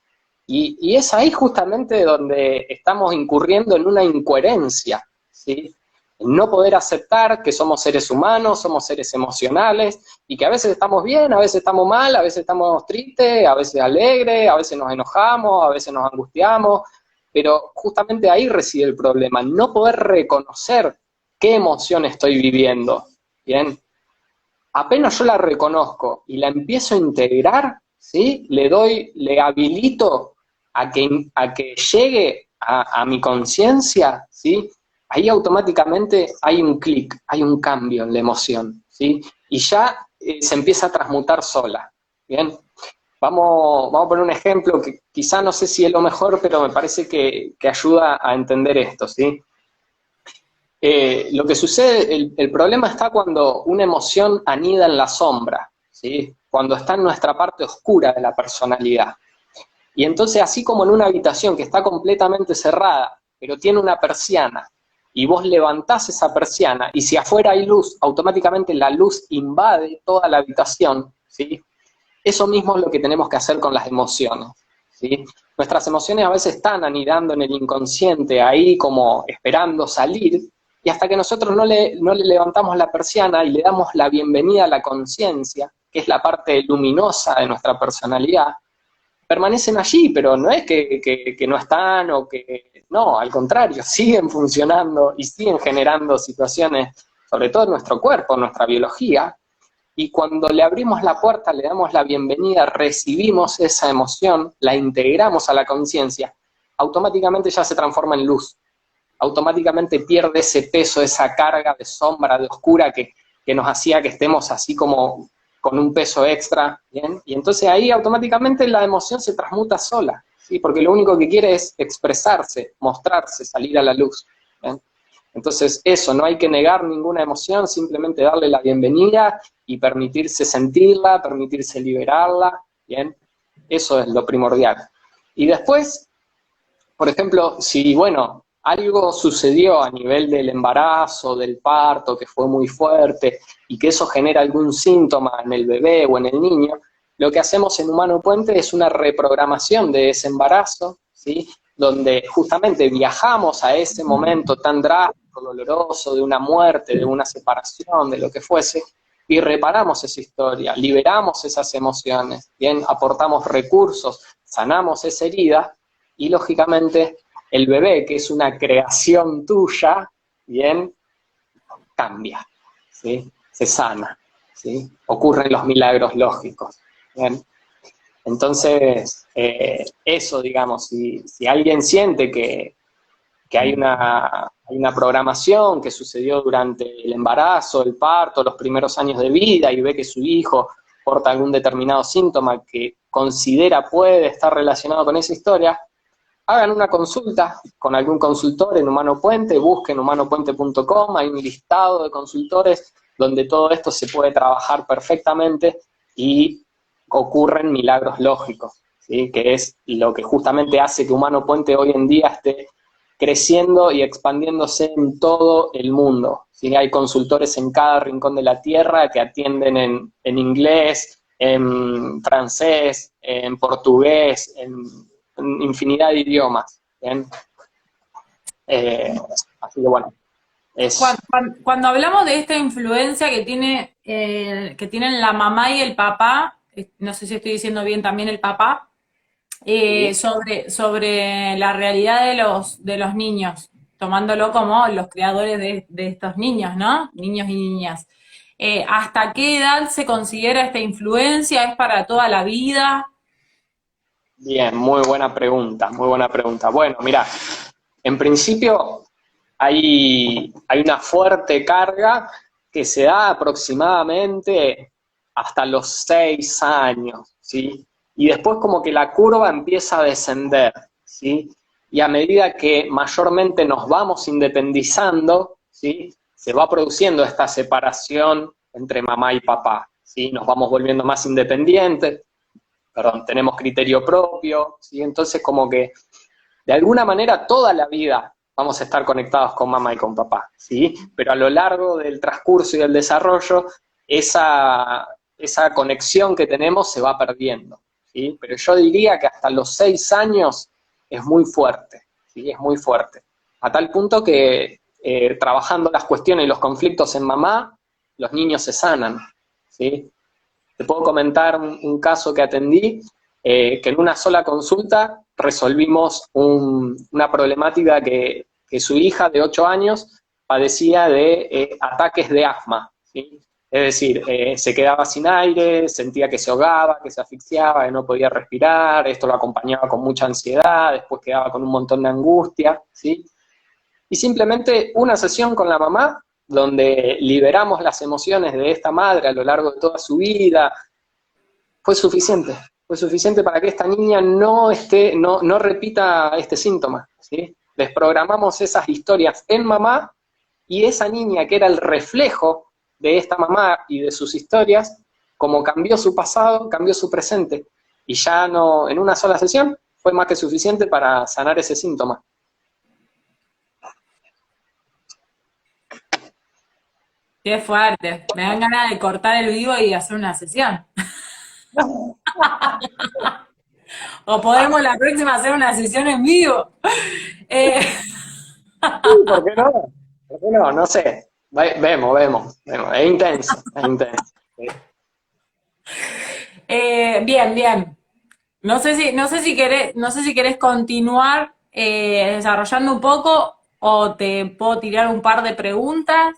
y es ahí justamente donde estamos incurriendo en una incoherencia, ¿sí? No poder aceptar que somos seres humanos, somos seres emocionales, y que a veces estamos bien, a veces estamos mal, a veces estamos tristes, a veces alegres, a veces nos enojamos, a veces nos angustiamos, pero justamente ahí reside el problema, no poder reconocer qué emoción estoy viviendo, ¿bien? Apenas yo la reconozco y la empiezo a integrar, ¿sí? Le habilito a que llegue a mi conciencia, ¿sí? Ahí automáticamente hay un clic, hay un cambio en la emoción, ¿sí? Y ya se empieza a transmutar sola, ¿bien? Vamos a poner un ejemplo que quizá no sé si es lo mejor, pero me parece que ayuda a entender esto, ¿sí? Lo que sucede, el problema está cuando una emoción anida en la sombra, ¿sí? Cuando está en nuestra parte oscura de la personalidad. Y entonces, así como en una habitación que está completamente cerrada, pero tiene una persiana, y vos levantás esa persiana, y si afuera hay luz, automáticamente la luz invade toda la habitación, ¿sí? Eso mismo es lo que tenemos que hacer con las emociones, ¿sí? Nuestras emociones a veces están anidando en el inconsciente, ahí como esperando salir, y hasta que nosotros no le levantamos la persiana y le damos la bienvenida a la conciencia, que es la parte luminosa de nuestra personalidad, permanecen allí, pero no es que no están o que... No, al contrario, siguen funcionando y siguen generando situaciones, sobre todo en nuestro cuerpo, en nuestra biología, y cuando le abrimos la puerta, le damos la bienvenida, recibimos esa emoción, la integramos a la conciencia, automáticamente ya se transforma en luz, automáticamente pierde ese peso, esa carga de sombra, de oscura que nos hacía que estemos así como con un peso extra, ¿bien? Y entonces ahí automáticamente la emoción se transmuta sola, ¿sí? Porque lo único que quiere es expresarse, mostrarse, salir a la luz, ¿bien? Entonces eso, no hay que negar ninguna emoción, simplemente darle la bienvenida y permitirse sentirla, permitirse liberarla, ¿bien? Eso es lo primordial. Y después, por ejemplo, si, bueno, algo sucedió a nivel del embarazo, del parto, que fue muy fuerte, y que eso genera algún síntoma en el bebé o en el niño, lo que hacemos en Humano Puente es una reprogramación de ese embarazo, ¿sí? Donde justamente viajamos a ese momento tan drástico, doloroso, de una muerte, de una separación, de lo que fuese, y reparamos esa historia, liberamos esas emociones, ¿bien? Aportamos recursos, sanamos esa herida, y lógicamente el bebé, que es una creación tuya, ¿bien? Cambia, ¿sí? Se sana, ¿sí? Ocurren los milagros lógicos, ¿bien? Entonces, eso, digamos, si alguien siente que hay una programación que sucedió durante el embarazo, el parto, los primeros años de vida, y ve que su hijo porta algún determinado síntoma que considera puede estar relacionado con esa historia, hagan una consulta con algún consultor en Humano Puente, busquen humanopuente.com, hay un listado de consultores donde todo esto se puede trabajar perfectamente y ocurren milagros lógicos, ¿sí? Que es lo que justamente hace que Humano Puente hoy en día esté creciendo y expandiéndose en todo el mundo, ¿sí? Hay consultores en cada rincón de la tierra que atienden en inglés, en francés, en portugués, en infinidad de idiomas, ¿bien? Así que bueno, es... Cuando hablamos de esta influencia que tienen la mamá y el papá, no sé si estoy diciendo bien también el papá, Sí. sobre la realidad de los niños, tomándolo como los creadores de estos niños, ¿no? Niños y niñas. ¿Hasta qué edad se considera esta influencia? ¿Es para toda la vida? Bien, muy buena pregunta, muy buena pregunta. Bueno, mira, en principio hay una fuerte carga que se da aproximadamente hasta los 6 años, ¿sí? Y después como que la curva empieza a descender, ¿sí? Y a medida que mayormente nos vamos independizando, ¿sí? Se va produciendo esta separación entre mamá y papá, ¿sí? Nos vamos volviendo más independientes, perdón, tenemos criterio propio, ¿sí? Entonces como que de alguna manera toda la vida vamos a estar conectados con mamá y con papá, ¿sí? Pero a lo largo del transcurso y del desarrollo, esa conexión que tenemos se va perdiendo, ¿sí? Pero yo diría que hasta los 6 años es muy fuerte, ¿sí? Es muy fuerte. A tal punto que trabajando las cuestiones y los conflictos en mamá, los niños se sanan, ¿sí? Te puedo comentar un caso que atendí, que en una sola consulta resolvimos una problemática que su hija de 8 años padecía de ataques de asma, ¿sí? Es decir, se quedaba sin aire, sentía que se ahogaba, que se asfixiaba, que no podía respirar, esto lo acompañaba con mucha ansiedad, después quedaba con un montón de angustia, ¿sí? Y simplemente una sesión con la mamá, donde liberamos las emociones de esta madre a lo largo de toda su vida, fue suficiente para que esta niña no repita este síntoma, ¿sí? Desprogramamos esas historias en mamá, y esa niña que era el reflejo de esta mamá y de sus historias, como cambió su pasado, cambió su presente, y ya no, en una sola sesión, fue más que suficiente para sanar ese síntoma. Qué fuerte. Me dan ganas de cortar el vivo y hacer una sesión. O podemos la próxima hacer una sesión en vivo. Eh, Sí, ¿por qué no? ¿Por qué no? No sé. Vemos. Es intenso, es intenso. Sí. bien, bien. No sé si querés continuar desarrollando un poco o te puedo tirar un par de preguntas.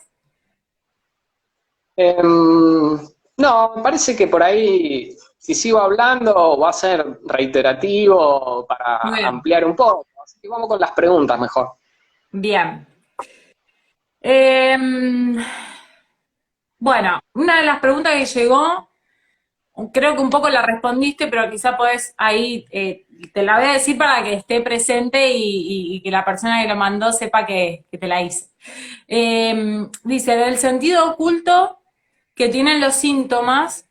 No, me parece que por ahí, si sigo hablando, va a ser reiterativo para Muy bien. ampliar un poco. Así que vamos con las preguntas mejor. Bien. Em, bueno, una de las preguntas que llegó, creo que un poco la respondiste, pero quizá podés ahí, te la voy a decir para que esté presente y que la persona que lo mandó sepa que te la hice. Dice, del sentido oculto que tienen los síntomas,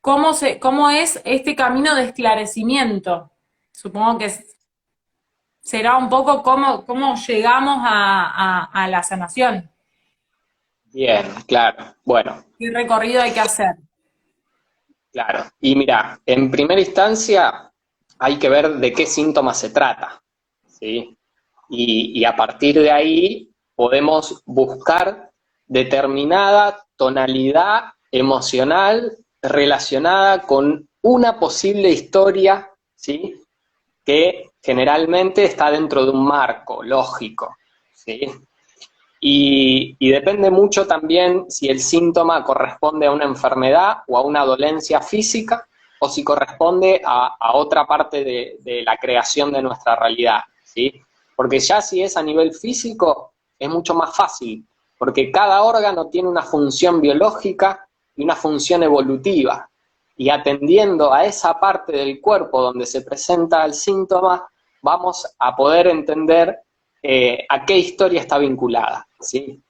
¿cómo es este camino de esclarecimiento? Supongo que será un poco cómo llegamos a la sanación. Bien, claro. Bueno, ¿Qué recorrido hay que hacer? claro. Y mira, en primera instancia hay que ver de qué síntomas se trata, ¿sí? Y a partir de ahí podemos buscar determinada tonalidad emocional relacionada con una posible historia, ¿sí? Que generalmente está dentro de un marco lógico, ¿sí? Y depende mucho también si el síntoma corresponde a una enfermedad o a una dolencia física o si corresponde a otra parte de la creación de nuestra realidad, ¿sí? Porque ya si es a nivel físico es mucho más fácil, porque cada órgano tiene una función biológica y una función evolutiva, y atendiendo a esa parte del cuerpo donde se presenta el síntoma, vamos a poder entender a qué historia está vinculada, ¿sí?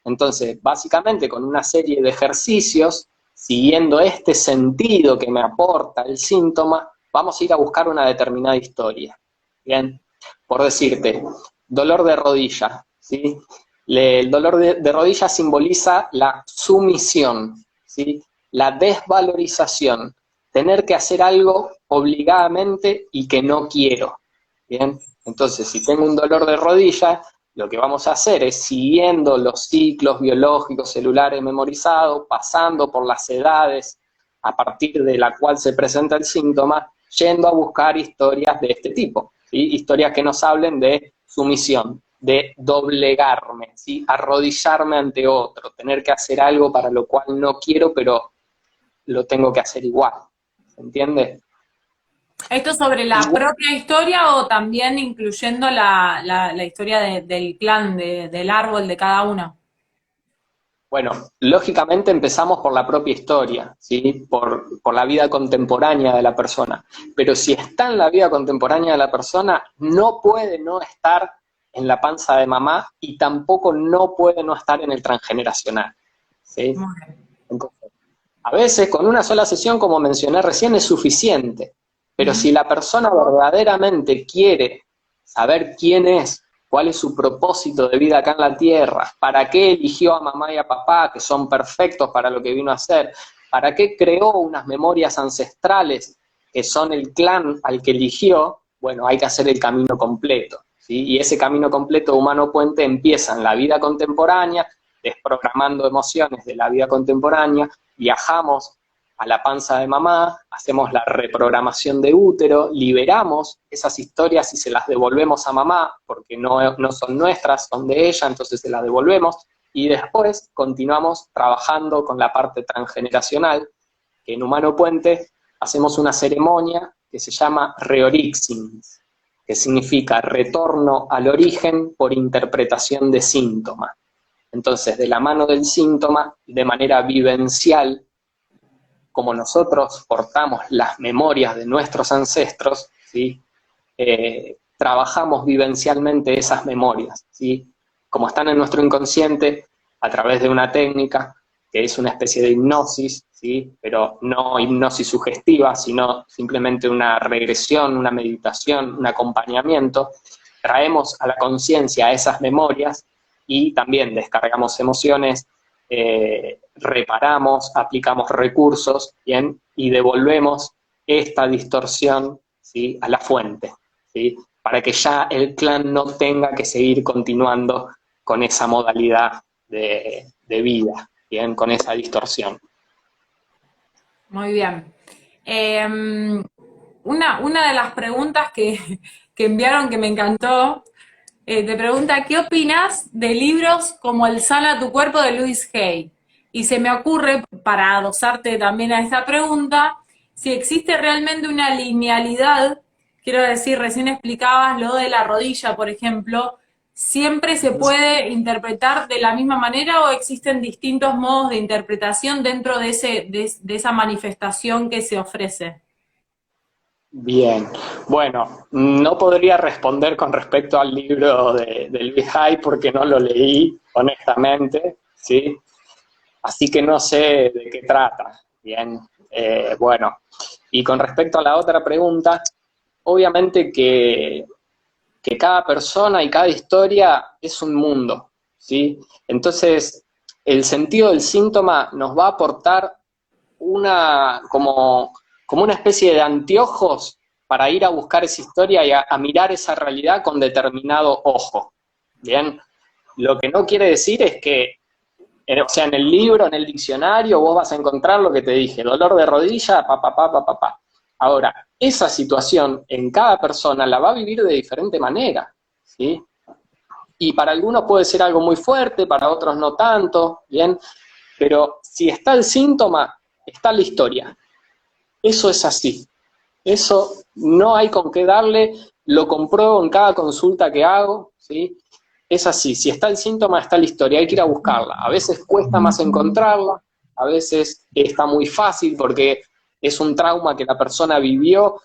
Entonces, básicamente con una serie de ejercicios, siguiendo este sentido que me aporta el síntoma, vamos a ir a buscar una determinada historia. Bien, por decirte, dolor de rodilla, ¿sí? El dolor de rodilla simboliza la sumisión, ¿sí? La desvalorización, tener que hacer algo obligadamente y que no quiero. Bien, entonces si tengo un dolor de rodilla, lo que vamos a hacer es, siguiendo los ciclos biológicos celulares memorizados, pasando por las edades a partir de la cual se presenta el síntoma, yendo a buscar historias de este tipo, ¿sí? Historias que nos hablen de sumisión, de doblegarme, ¿sí? Arrodillarme ante otro, tener que hacer algo para lo cual no quiero, pero lo tengo que hacer igual, ¿se entiende? ¿Esto sobre la Igual. propia historia o también incluyendo la historia del clan, del árbol de cada uno? Bueno, lógicamente empezamos por la propia historia, ¿sí? Por la vida contemporánea de la persona. Pero si está en la vida contemporánea de la persona, no puede no estar en la panza de mamá y tampoco no puede no estar en el transgeneracional, ¿sí? Muy bien. Entonces, a veces con una sola sesión, como mencioné recién, es suficiente. Pero Ujú. si la persona verdaderamente quiere saber quién es, cuál es su propósito de vida acá en la Tierra, para qué eligió a mamá y a papá, que son perfectos para lo que vino a hacer, para qué creó unas memorias ancestrales que son el clan al que eligió, bueno, hay que hacer el camino completo, ¿sí? Y ese camino completo humano puente empieza en la vida contemporánea, desprogramando emociones de la vida contemporánea, viajamos a la panza de mamá, hacemos la reprogramación de útero, liberamos esas historias y se las devolvemos a mamá, porque no son nuestras, son de ella, entonces se las devolvemos, y después continuamos trabajando con la parte transgeneracional, que en Humano Puente hacemos una ceremonia que se llama Reorixing, que significa retorno al origen por interpretación de síntomas. Entonces, de la mano del síntoma, de manera vivencial, como nosotros portamos las memorias de nuestros ancestros, ¿sí? Trabajamos vivencialmente esas memorias, ¿sí? Como están en nuestro inconsciente, a través de una técnica que es una especie de hipnosis, ¿sí? Pero no hipnosis sugestiva, sino simplemente una regresión, una meditación, un acompañamiento, traemos a la conciencia esas memorias y también descargamos emociones, reparamos, aplicamos recursos, ¿bien? Y devolvemos esta distorsión, ¿sí? A la fuente, ¿sí? Para que ya el clan no tenga que seguir continuando con esa modalidad de vida, ¿bien? Con esa distorsión. Muy bien. una de las preguntas que enviaron que me encantó, te pregunta, ¿qué opinas de libros como El Sana tu Cuerpo de Louise Hay? Y se me ocurre, para adosarte también a esta pregunta, si existe realmente una linealidad, quiero decir, recién explicabas lo de la rodilla, por ejemplo, ¿siempre se puede interpretar de la misma manera o existen distintos modos de interpretación dentro de, de esa manifestación que se ofrece? Bien, bueno, no podría responder con respecto al libro de Luis Hay porque no lo leí, honestamente, ¿sí? Así que no sé de qué trata, bien. Bueno, y con respecto a la otra pregunta, obviamente que cada persona y cada historia es un mundo, ¿sí? Entonces, el sentido del síntoma nos va a aportar como una especie de anteojos para ir a buscar esa historia y a mirar esa realidad con determinado ojo, ¿bien? Lo que no quiere decir es que, o sea, en el libro, en el diccionario, vos vas a encontrar lo que te dije, dolor de rodilla, pa. Ahora, esa situación en cada persona la va a vivir de diferente manera, ¿sí? Y para algunos puede ser algo muy fuerte, para otros no tanto, ¿bien? Pero si está el síntoma, está la historia. Eso es así. Eso no hay con qué darle, lo compruebo en cada consulta que hago, ¿sí? Es así, si está el síntoma, está la historia, hay que ir a buscarla. A veces cuesta más encontrarla, a veces está muy fácil porque es un trauma que la persona vivió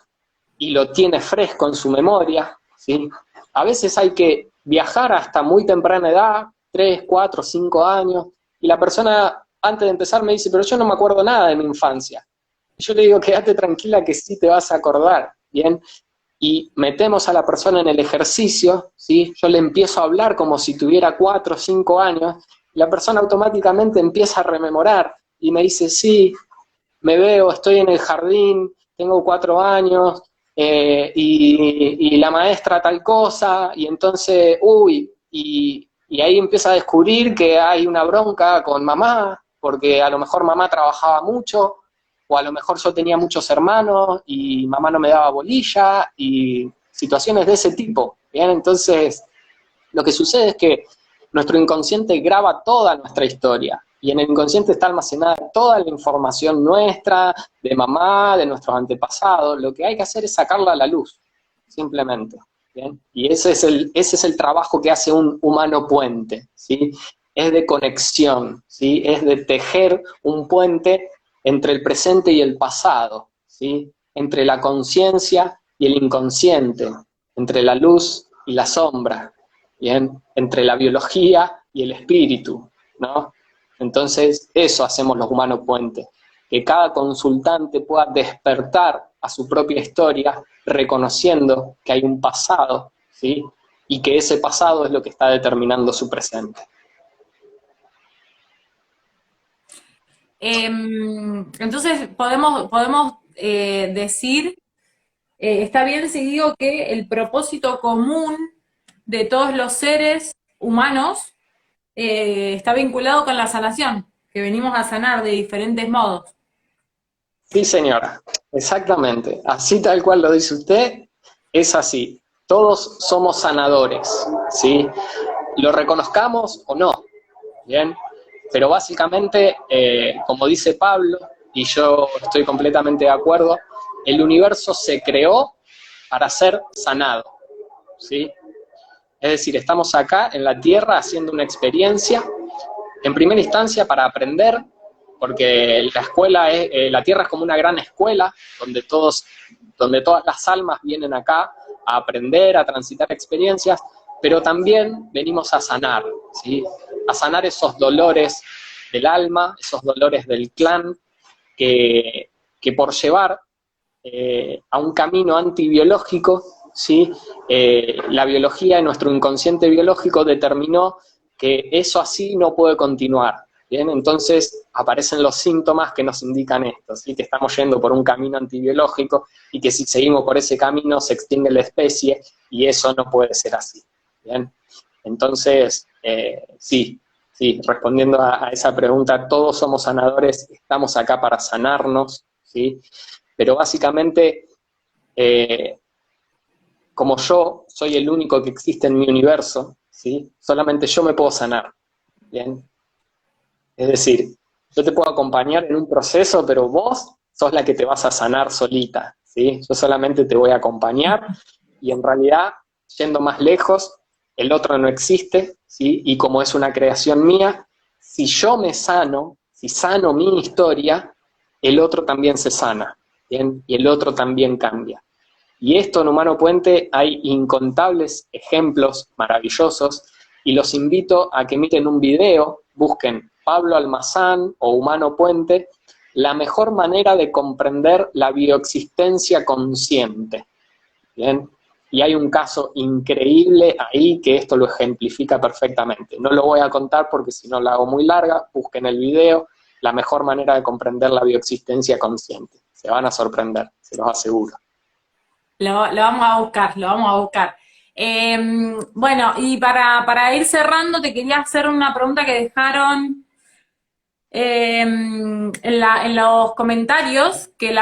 y lo tiene fresco en su memoria, ¿sí? A veces hay que viajar hasta muy temprana edad, 3, 4, 5 años, y la persona antes de empezar me dice, pero yo no me acuerdo nada de mi infancia. Yo le digo, quédate tranquila que sí te vas a acordar, ¿bien? Y metemos a la persona en el ejercicio, ¿sí? Yo le empiezo a hablar como si tuviera 4 o 5 años, y la persona automáticamente empieza a rememorar, y me dice, sí, me veo, estoy en el jardín, tengo 4 años, y la maestra tal cosa, y entonces, y ahí empieza a descubrir que hay una bronca con mamá, porque a lo mejor mamá trabajaba mucho, o a lo mejor yo tenía muchos hermanos y mamá no me daba bolilla, y situaciones de ese tipo, ¿bien? Entonces, lo que sucede es que nuestro inconsciente graba toda nuestra historia, y en el inconsciente está almacenada toda la información nuestra, de mamá, de nuestros antepasados. Lo que hay que hacer es sacarla a la luz, simplemente, ¿bien? Y ese es el trabajo que hace un humano puente, ¿sí? Es de conexión, ¿sí? Es de tejer un puente entre el presente y el pasado, ¿sí? Entre la conciencia y el inconsciente, entre la luz y la sombra, ¿bien? Entre la biología y el espíritu, ¿no? Entonces, eso hacemos los humanos puentes, que cada consultante pueda despertar a su propia historia, reconociendo que hay un pasado, ¿sí? Y que ese pasado es lo que está determinando su presente. Entonces, podemos decir, está bien si digo que el propósito común de todos los seres humanos está vinculado con la sanación, que venimos a sanar de diferentes modos. Sí, señora, exactamente. Así tal cual lo dice usted, es así. Todos somos sanadores, ¿sí? Lo reconozcamos o no, ¿bien? Pero básicamente, como dice Pablo, y yo estoy completamente de acuerdo, el universo se creó para ser sanado, ¿sí? Es decir, estamos acá en la Tierra haciendo una experiencia, en primera instancia para aprender, porque la escuela la Tierra es como una gran escuela, donde todas las almas vienen acá a aprender, a transitar experiencias, pero también venimos a sanar, ¿sí? A sanar esos dolores del alma, esos dolores del clan, que por llevar a un camino antibiológico, ¿sí? La biología, nuestro inconsciente biológico determinó que eso así no puede continuar, ¿bien? Entonces aparecen los síntomas que nos indican esto, ¿sí? Que estamos yendo por un camino antibiológico y que si seguimos por ese camino se extingue la especie y eso no puede ser así, ¿bien? Entonces, sí, respondiendo a esa pregunta, todos somos sanadores, estamos acá para sanarnos, ¿sí? Pero básicamente eh, como yo soy el único que existe en mi universo, ¿sí? Solamente yo me puedo sanar, ¿bien? Es decir, yo te puedo acompañar en un proceso, pero vos sos la que te vas a sanar solita, ¿sí? Yo solamente te voy a acompañar y en realidad, yendo más lejos, el otro no existe, ¿sí? Y como es una creación mía, si yo me sano, si sano mi historia, el otro también se sana, ¿bien? Y el otro también cambia. Y esto en Humano Puente hay incontables ejemplos maravillosos y los invito a que miren un video, busquen Pablo Almazán o Humano Puente, la mejor manera de comprender la bioexistencia consciente. ¿Bien? Y hay un caso increíble ahí que esto lo ejemplifica perfectamente. No lo voy a contar porque si no la hago muy larga, busquen el video, la mejor manera de comprender la bioexistencia consciente. Se van a sorprender, se los aseguro. Lo vamos a buscar, lo vamos a buscar. Bueno, y para ir cerrando, te quería hacer una pregunta que dejaron en los comentarios, que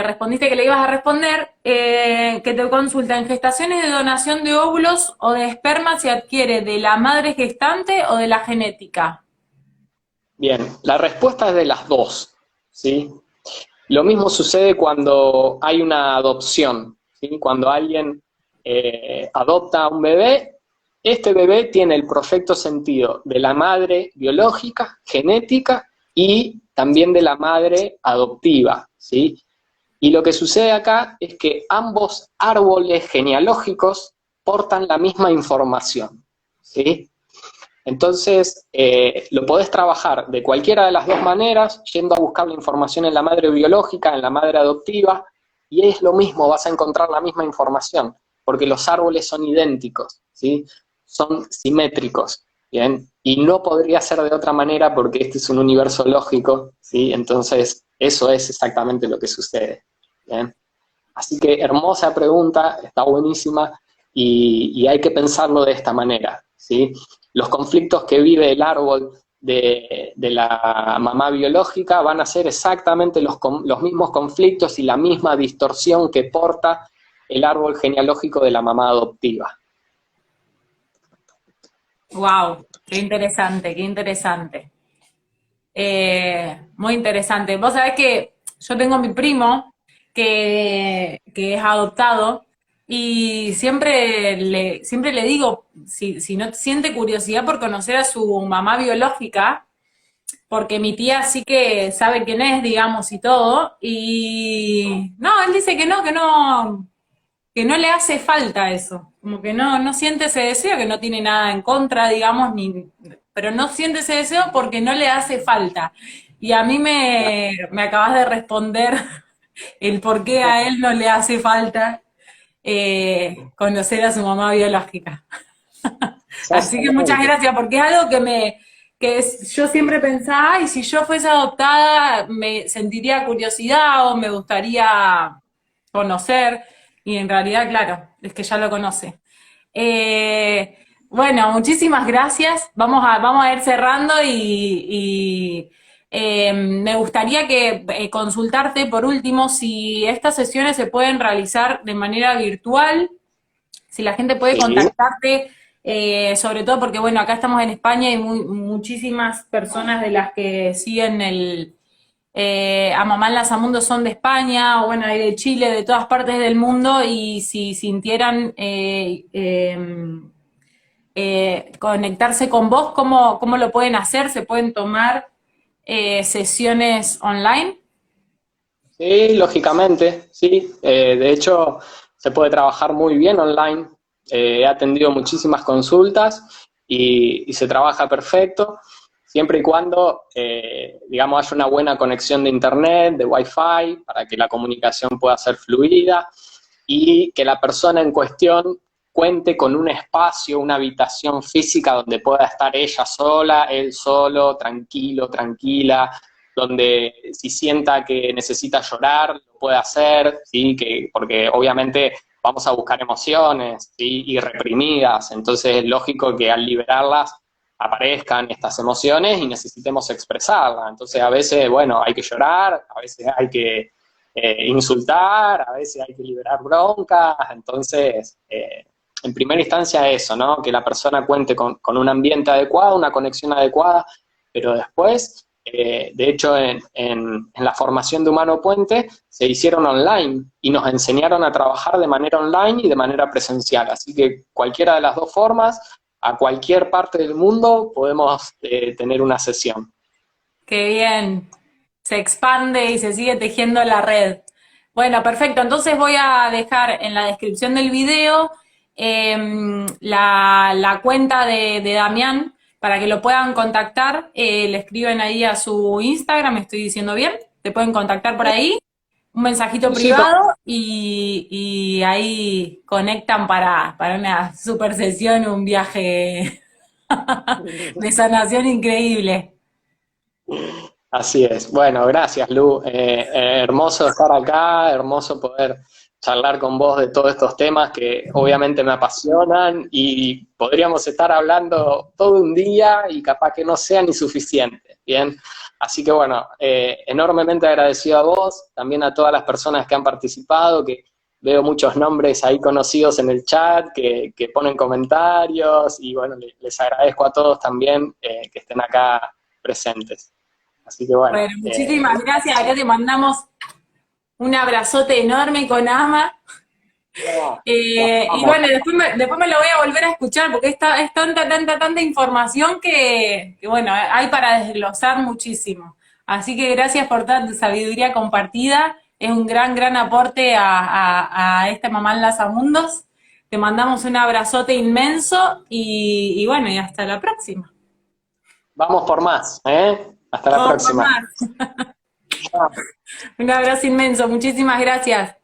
respondiste que le ibas a responder, que te consulta, ¿en gestaciones de donación de óvulos o de esperma se adquiere de la madre gestante o de la genética? Bien, la respuesta es de las dos, ¿sí? Lo mismo sucede cuando hay una adopción, ¿sí? Cuando alguien adopta a un bebé, este bebé tiene el perfecto sentido de la madre biológica, genética, y también de la madre adoptiva, ¿sí? Y lo que sucede acá es que ambos árboles genealógicos portan la misma información, ¿sí? Entonces, lo podés trabajar de cualquiera de las dos maneras, yendo a buscar la información en la madre biológica, en la madre adoptiva, y es lo mismo, vas a encontrar la misma información, porque los árboles son idénticos, ¿sí? Son simétricos, ¿bien? Y no podría ser de otra manera porque este es un universo lógico, ¿sí? Entonces, eso es exactamente lo que sucede, ¿bien? Así que hermosa pregunta, está buenísima y hay que pensarlo de esta manera, ¿sí? Los conflictos que vive el árbol de la mamá biológica van a ser exactamente los mismos conflictos y la misma distorsión que porta el árbol genealógico de la mamá adoptiva. Wow, qué interesante, qué interesante. Muy interesante. Vos sabés que yo tengo mi primo que es adoptado y siempre le digo, si no siente curiosidad por conocer a su mamá biológica, porque mi tía sí que sabe quién es, digamos, y todo, y no, él dice que no le hace falta eso, como que no siente ese deseo, que no tiene nada en contra, digamos, pero no siente ese deseo porque no le hace falta. Y a mí me acabas de responder el por qué a él no le hace falta conocer a su mamá biológica. Así que muchas Exactamente. gracias, porque es algo yo siempre pensaba, ay, si yo fuese adoptada, me sentiría curiosidad o me gustaría conocer, y en realidad, claro, es que ya lo conoce. Bueno, muchísimas gracias. Vamos a ir cerrando me gustaría consultarte por último si estas sesiones se pueden realizar de manera virtual, si la gente puede Sí. contactarte, sobre todo porque, bueno, acá estamos en España y muchísimas personas de las que siguen a Mamá en Lazamundo son de España, o bueno, y de Chile, de todas partes del mundo, y si sintieran conectarse con vos, ¿cómo lo pueden hacer? ¿Se pueden tomar sesiones online? Sí, lógicamente, sí. De hecho, se puede trabajar muy bien online. He atendido muchísimas consultas y se trabaja perfecto, siempre y cuando, digamos, haya una buena conexión de internet, de Wi-Fi, para que la comunicación pueda ser fluida y que la persona en cuestión cuente con un espacio, una habitación física donde pueda estar ella sola, él solo, tranquilo, tranquila, donde si sienta que necesita llorar, lo puede hacer, ¿sí? Porque obviamente vamos a buscar emociones, ¿sí? Y reprimidas, entonces es lógico que al liberarlas aparezcan estas emociones y necesitemos expresarlas. Entonces a veces, bueno, hay que llorar, a veces hay que insultar, a veces hay que liberar broncas, entonces, en primera instancia eso, ¿no? Que la persona cuente con un ambiente adecuado, una conexión adecuada, pero después, de hecho, en la formación de Humano Puente se hicieron online y nos enseñaron a trabajar de manera online y de manera presencial, así que cualquiera de las dos formas, a cualquier parte del mundo podemos tener una sesión. Qué bien. Se expande y se sigue tejiendo la red. Bueno, perfecto. Entonces voy a dejar en la descripción del video la cuenta de Damián para que lo puedan contactar. Le escriben ahí a su Instagram, ¿me estoy diciendo bien? Te pueden contactar por ahí, un mensajito Sí, privado y ahí conectan para una super sesión, un viaje de sanación increíble. así es. Bueno, gracias, Lu. Hermoso estar acá, hermoso poder charlar con vos de todos estos temas que obviamente me apasionan y podríamos estar hablando todo un día y capaz que no sea ni suficiente, ¿bien? Así que bueno, enormemente agradecido a vos, también a todas las personas que han participado, que veo muchos nombres ahí conocidos en el chat, que ponen comentarios y bueno, les agradezco a todos también que estén acá presentes. Así que bueno, Bueno, muchísimas gracias. Acá te mandamos un abrazote enorme con ama. Y vamos, bueno, después me lo voy a volver a escuchar porque es tanta información que, bueno, hay para desglosar muchísimo. Así que gracias por toda tu sabiduría compartida. Es un gran aporte a esta Mamá en Mundos. Te mandamos un abrazote inmenso y bueno, y hasta la próxima. vamos por más, ¿eh? Hasta la Vamos por próxima. más. Un abrazo inmenso. Muchísimas gracias.